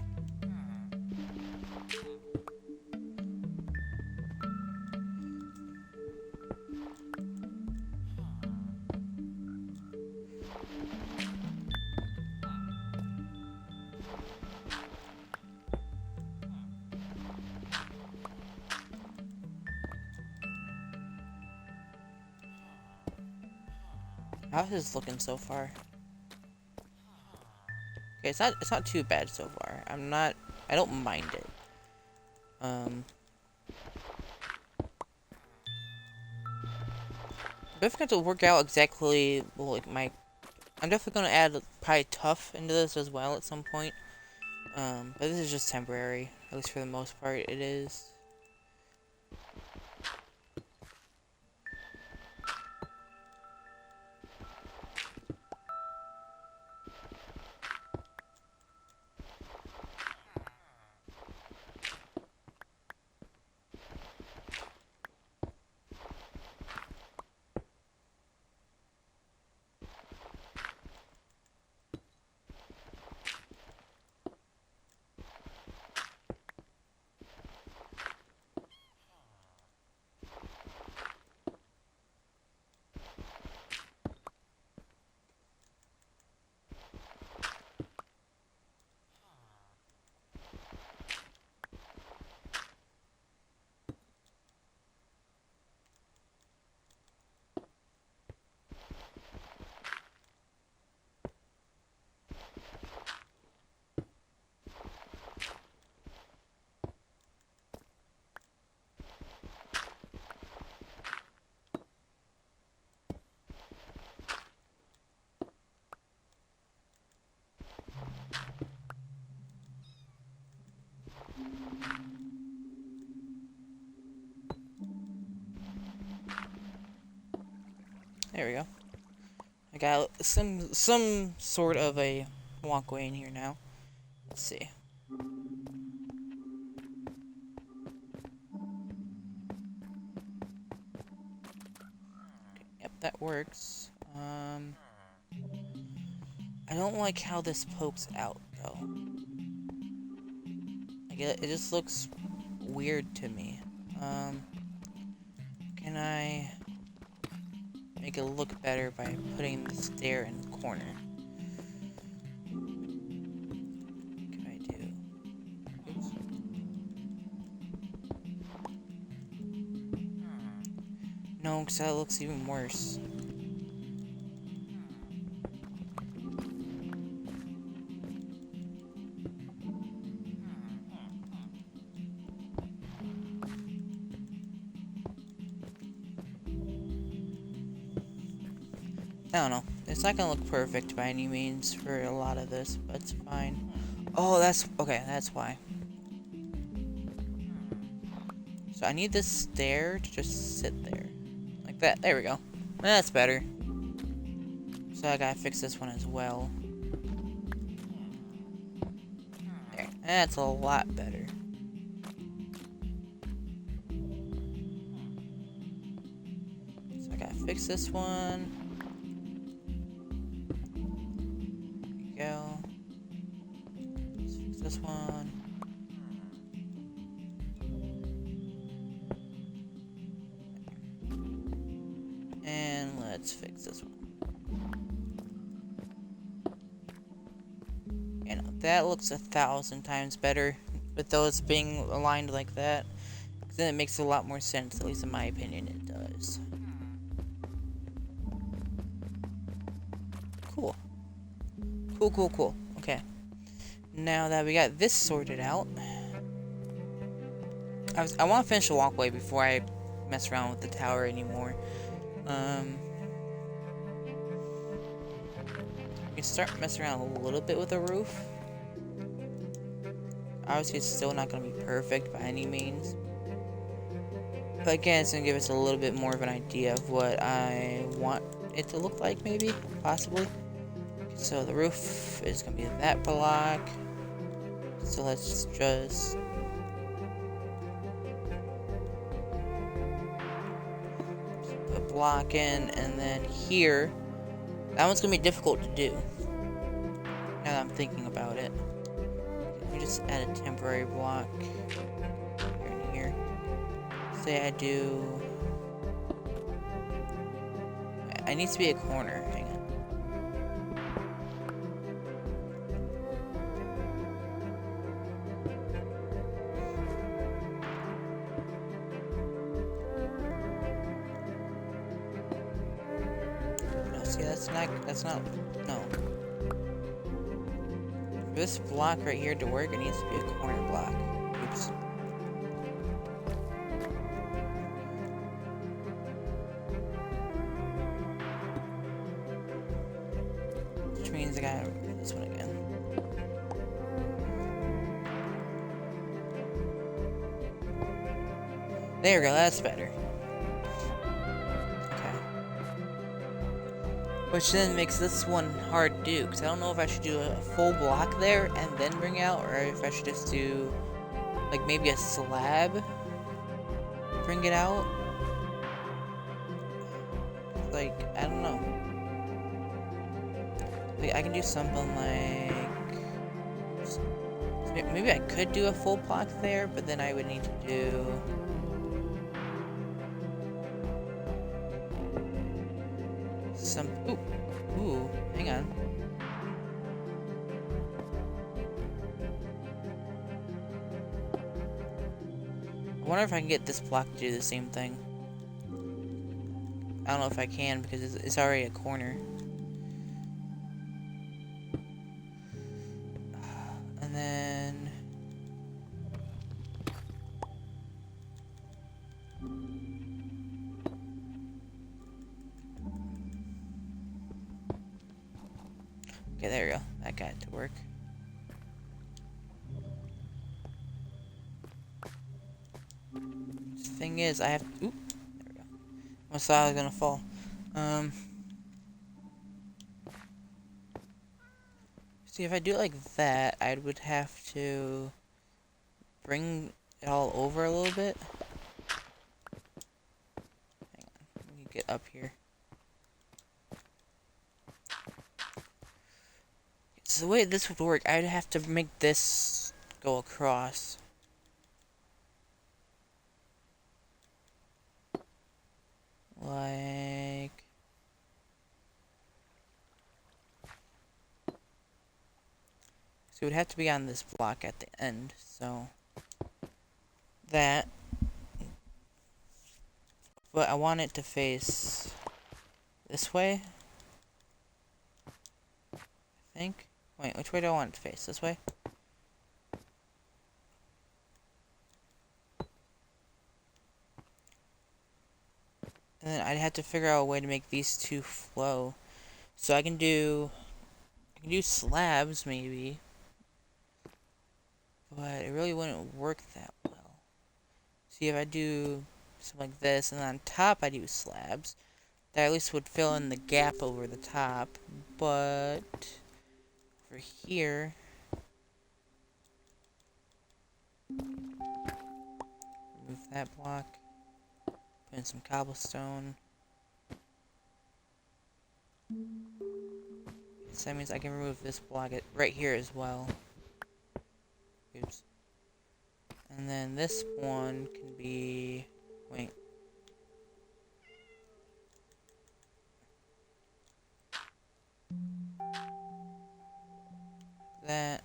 How's this looking so far? Okay, it's not too bad so far. I don't mind it. Definitely have to work out exactly, well, like I'm definitely gonna add probably tough into this as well at some point. But this is just temporary, at least for the most part it is. There we go. I got some sort of a walkway in here now. Let's see. Okay, yep, that works. I don't like how this pokes out though. Like it just looks weird to me. Can I make it look better by putting the stair in the corner? What can I do? Oops. No, because that looks even worse. I don't know. It's not gonna look perfect by any means for a lot of this, but it's fine. Oh, that's okay. That's why. So I need this stair to just sit there, like that. There we go. That's better. So I gotta fix this one as well. There. That's a lot better. So I gotta fix this one. Go. Let's fix this one. And let's fix this one. You know, that looks 1,000 times better with those being aligned like that. 'Cause then it makes a lot more sense, at least in my opinion it does. Cool. Cool. Okay. Now that we got this sorted out, I want to finish the walkway before I mess around with the tower anymore. We can start messing around a little bit with the roof. Obviously, it's still not going to be perfect by any means. But again, it's going to give us a little bit more of an idea of what I want it to look like, maybe, possibly. So the roof is going to be that block. So let's just put a block in, and then here, that one's going to be difficult to do. Now that I'm thinking about it. Let me just add a temporary block here and here. Say I do... I need to be a corner. Hang on. See, that's not, no. For this block right here to work, it needs to be a corner block. Oops. Which means I gotta do this one again. There we go, that's better. Which then makes this one hard to do, because I don't know if I should do a full block there and then bring out, or if I should just do, like, maybe a slab, bring it out. Like, I don't know. Like, I can do something like... Maybe I could do a full block there, but then I would need to do... some... Ooh, hang on. I wonder if I can get this block to do the same thing. I don't know if I can, because it's already a corner. And then... Okay, there we go. That got it to work. The thing is, I have... Oop! There we go. I thought I was gonna fall. See, if I do it like that, I would have to bring it all over a little bit. Hang on, let me get up here. So the way this would work, I'd have to make this go across. Like... So it would have to be on this block at the end, so... That. But I want it to face... this way? I think? Wait, which way do I want it to face? This way? And then I'd have to figure out a way to make these two flow. So I can do slabs, maybe. But it really wouldn't work that well. See, if I do something like this, and on top I do slabs, that at least would fill in the gap over the top. But over here, remove that block, put in some cobblestone. So that means I can remove this block right here as well. Oops. And then this one can be... wait. That.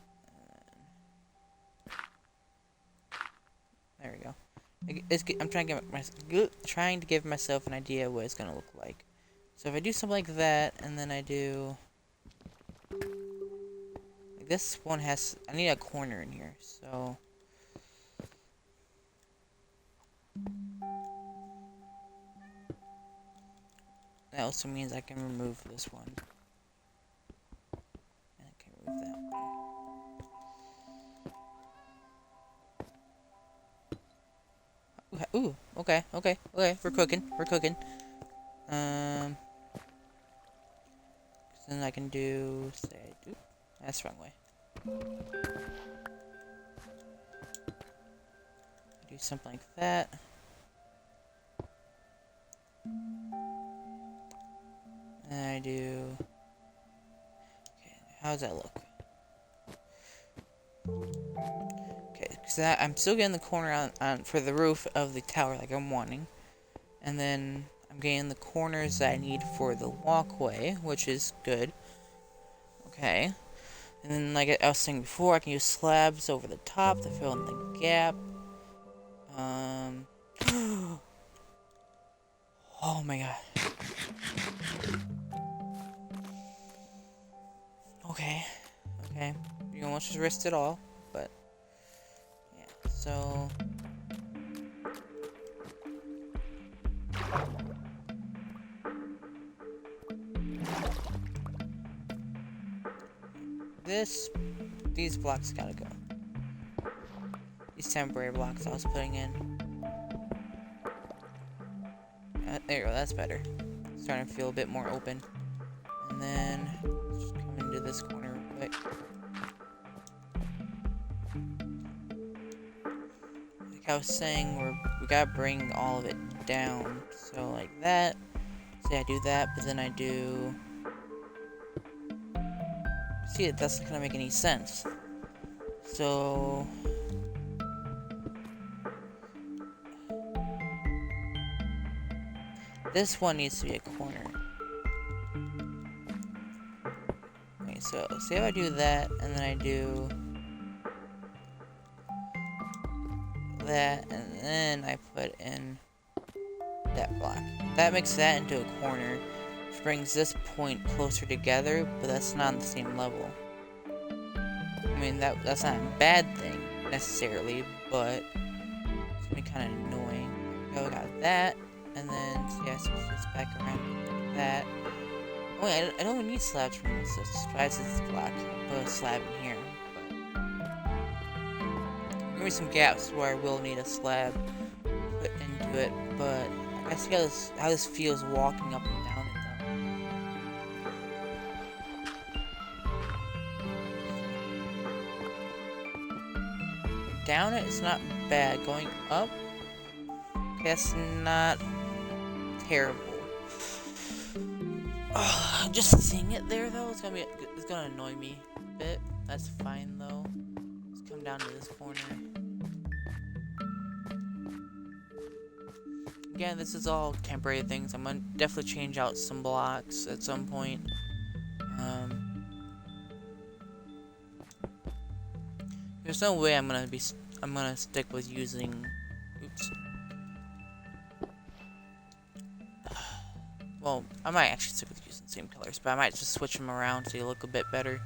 There we go. I'm trying to give myself an idea of what it's gonna look like. So if I do something like that, and then I do... like this one has... I need a corner in here, so... that also means I can remove this one. And I can remove that one. Ooh, okay, we're cooking. Then I can do, say, ooh, that's the wrong way. Do something like that. And I do, okay, how does that look? Okay, so I'm still getting the corner on for the roof of the tower like I'm wanting. And then I'm getting the corners that I need for the walkway, which is good. Okay. And then, like I was saying before, I can use slabs over the top to fill in the gap. Oh my god. Okay. You almost just risked it all, but... yeah, so... these blocks gotta go. These temporary blocks I was putting in. There you go, that's better. Starting to feel a bit more open. And then, just come into this corner real quick. Like I was saying, we gotta bring all of it down. So like that. See, I do that, but then I do... see, that's not gonna make any sense. So... this one needs to be a corner. Okay, so see if I do that, and then I do... that, and then I put in that block. That makes that into a corner, which brings this point closer together, but that's not on the same level. I mean, that's not a bad thing, necessarily, but it's gonna be kind of annoying. Okay, we got that, and then, see, I switch this back around like that. Oh wait, I don't need slabs from this, besides this block. I'll put a slab in here, but... give me some gaps where I will need a slab put into it, but I see how this feels walking up and down it, though. down it, it's not bad. Going up, that's not terrible. Just seeing it there though, it's gonna annoy me a bit. That's fine though. Let's come down to this corner. Again, this is all temporary things. I'm gonna definitely change out some blocks at some point. There's no way I'm gonna stick with using. Oops. Well, I might actually stick with using the same colors, but I might just switch them around so they look a bit better.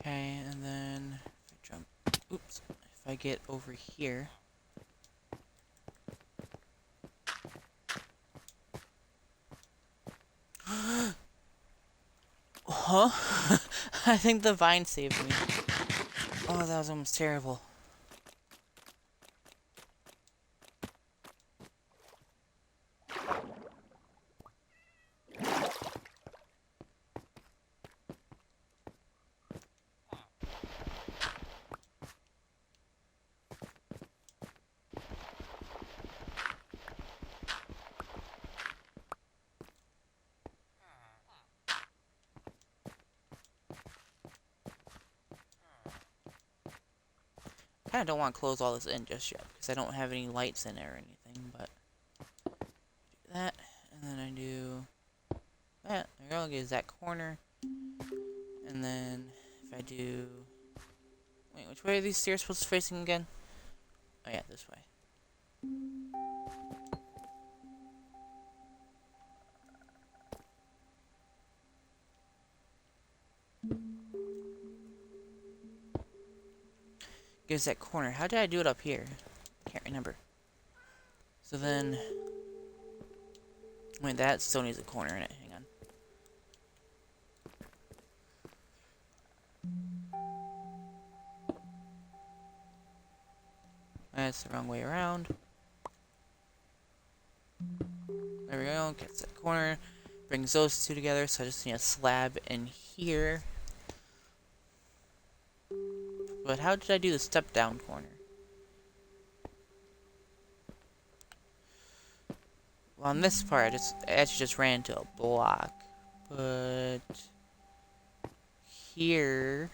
Okay, and then if I jump, oops, if I get over here. Huh? I think the vine saved me. Oh, that was almost terrible. I kinda don't want to close all this in just yet, because I don't have any lights in it or anything, but do that, and then I do that. There we go, get that corner. And then if I do, wait, which way are these stairs supposed to be facing again? Oh yeah, this way. Gives that corner. How did I do it up here? Can't remember. So then, wait, that still needs a corner in it. Hang on. That's the wrong way around. There we go. Gets that corner. Brings those two together. So I just need a slab in here. But how did I do the step down corner? Well, on this part, I actually just ran into a block. But here,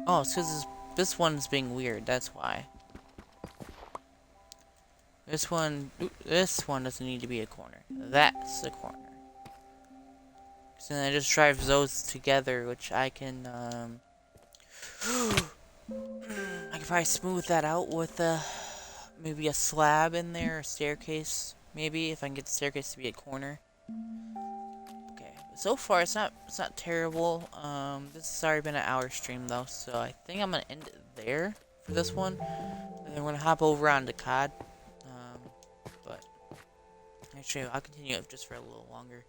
oh, it's because this one's being weird. That's why. This one doesn't need to be a corner. That's the corner. So then I just drive those together, which I can, I could probably smooth that out with maybe a slab in there, a staircase. Maybe if I can get the staircase to be a corner. Okay, so far it's not terrible. This has already been an hour stream though, so I think I'm gonna end it there for this one. And then we're gonna hop over onto COD. But actually, I'll continue it just for a little longer,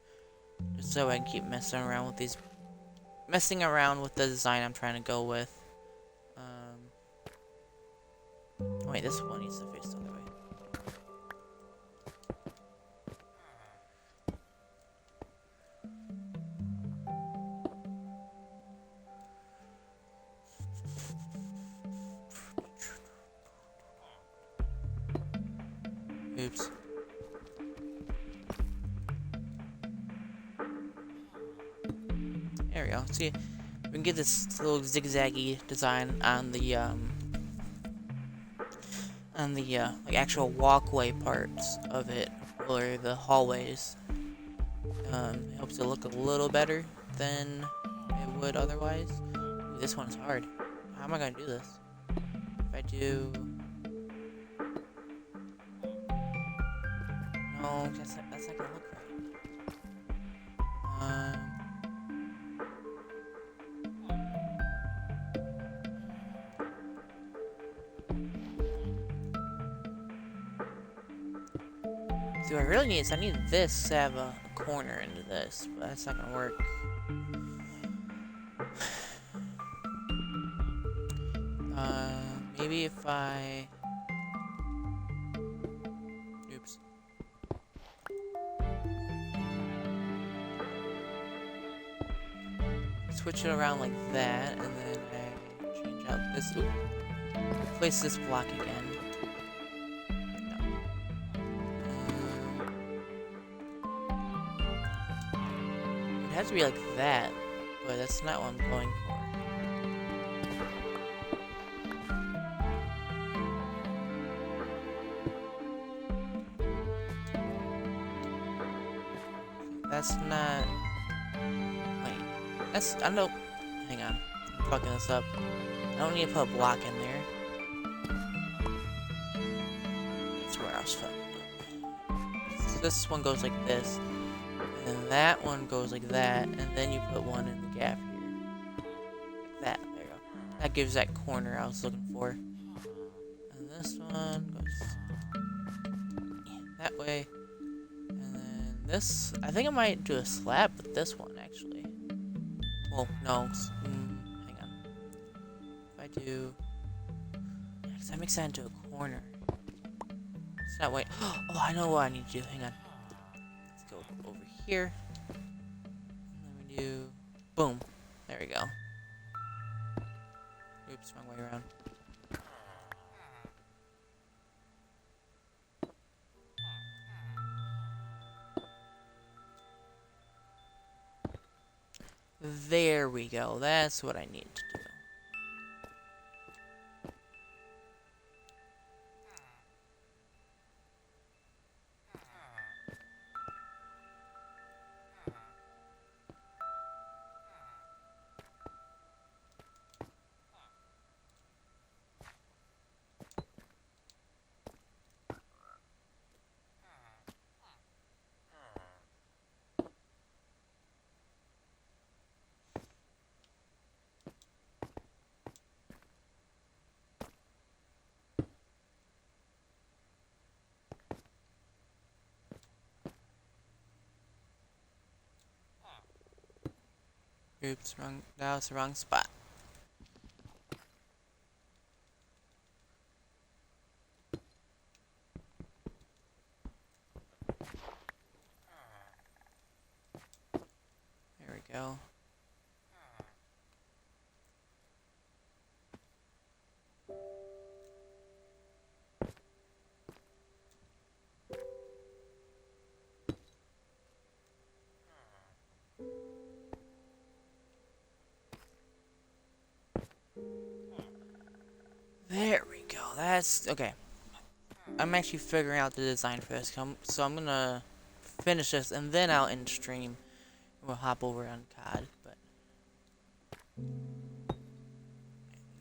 just so I can keep messing around with the design I'm trying to go with. Wait, this one needs to face the other way. Oops. There we go. See, we can get this little zigzaggy design on the like actual walkway parts of it, or the hallways. It helps it look a little better than it would otherwise. Ooh, this one's hard. How am I gonna do this? If I do No, that's not gonna look right. See, what I really need is I need this to have a corner into this, but that's not gonna work. Maybe if I... Oops. Switch it around like that, and then I change out this... Ooh. Place this block again. It has to be like that, but that's not what I'm going for. That's not... Wait. That's... I don't... Hang on. I'm fucking this up. I don't need to put a block in there. That's where I was fucking up. So this one goes like this. And then that one goes like that. And then you put one in the gap here. Like that. There you go. That gives that corner I was looking for. And this one goes... that way. This, I think I might do a slab with this one, actually. Well, no. Hang on. If I do... Yeah, because that makes that into a corner. It's not wait. Oh, I know what I need to do. Hang on. Let's go over here. Let me do... Boom. There we go. Oops, wrong way around. There we go. That's what I need to do. Oops, wrong. That was the wrong spot. There we go. There we go. That's okay. I'm actually figuring out the design for this. So I'm gonna finish this and then I'll end stream. We'll hop over on COD. But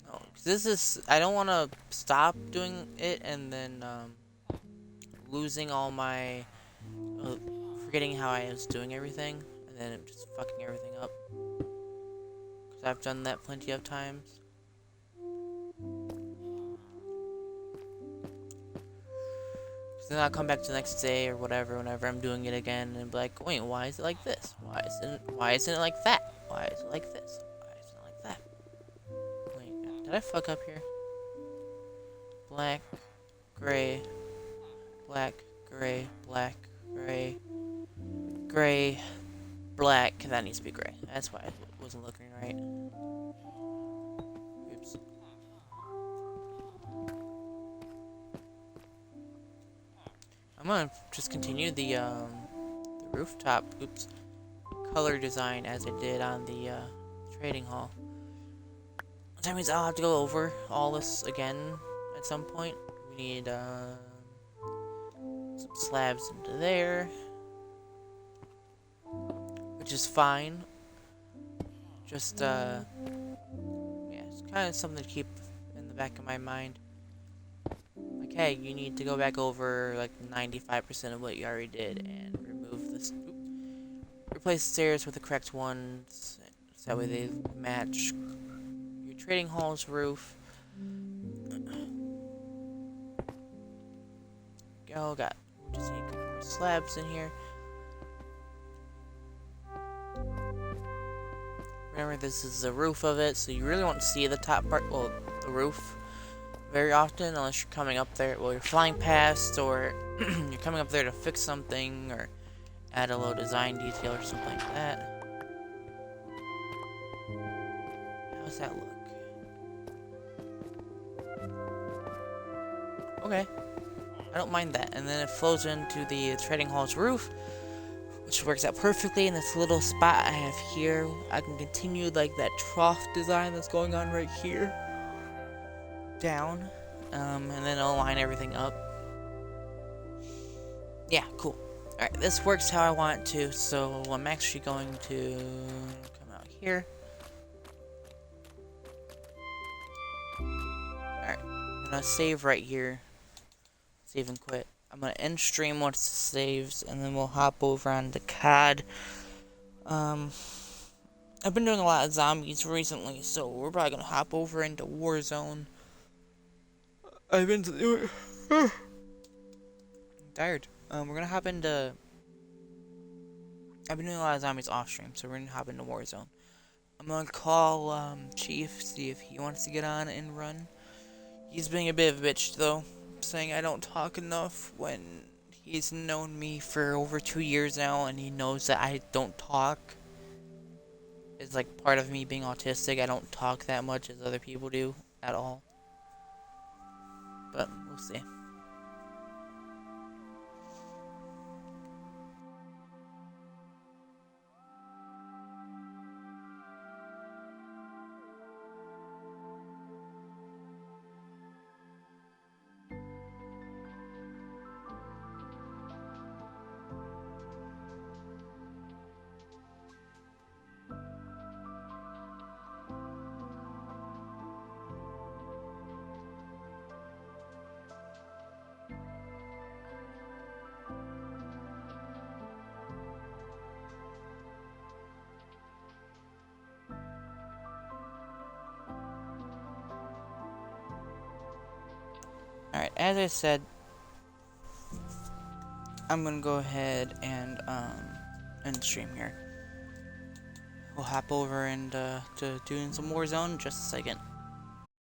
no, 'cause this is. I don't want to stop doing it and then losing all my forgetting how I was doing everything and then just fucking everything up. 'Cause I've done that plenty of times. Then I'll come back to the next day or whatever, whenever I'm doing it again, and be like, wait, why is it like this? Why isn't it like that? Why is it like this? Why isn't it like that? Wait, did I fuck up here? Black, gray, black, gray, black, gray, gray, black. That needs to be gray. That's why I wasn't looking right. Oops. I'm gonna just continue the rooftop, color design as I did on the trading hall. That means I'll have to go over all this again at some point. We need some slabs into there, which is fine. Just yeah, it's kind of something to keep in the back of my mind. Like like, hey, you need to go back over like 95% of what you already did and remove this. Replace the stairs with the correct ones, so that way they match your trading hall's roof. Oh god, we just need a couple more slabs in here. Remember, this is the roof of it, so you really won't see the top part, well, the roof, very often, unless you're coming up there, well, you're flying past, or you're coming up there to fix something, or add a little design detail or something like that. How's that look? Okay, I don't mind that. And then it flows into the trading hall's roof, which works out perfectly in this little spot I have here. I can continue like that trough design that's going on right here down, and then I'll line everything up. Yeah, cool. Alright, this works how I want it to, so I'm actually going to come out here. Alright, I'm gonna save right here. Save and quit. I'm gonna end stream once it saves, and then we'll hop over onto COD. I've been doing a lot of zombies recently, so we're probably gonna hop over into Warzone. I've been I'm tired. We're gonna hop into. I've been doing a lot of zombies off stream, so we're gonna hop into Warzone. I'm gonna call Chief, see if he wants to get on and run. He's being a bit of a bitch though, saying I don't talk enough when he's known me for over 2 years now, and he knows that I don't talk. It's like part of me being autistic. I don't talk that much as other people do at all. But we'll see. Alright, as I said, I'm gonna go ahead and end stream here. We'll hop over and to doing some Warzone in just a second.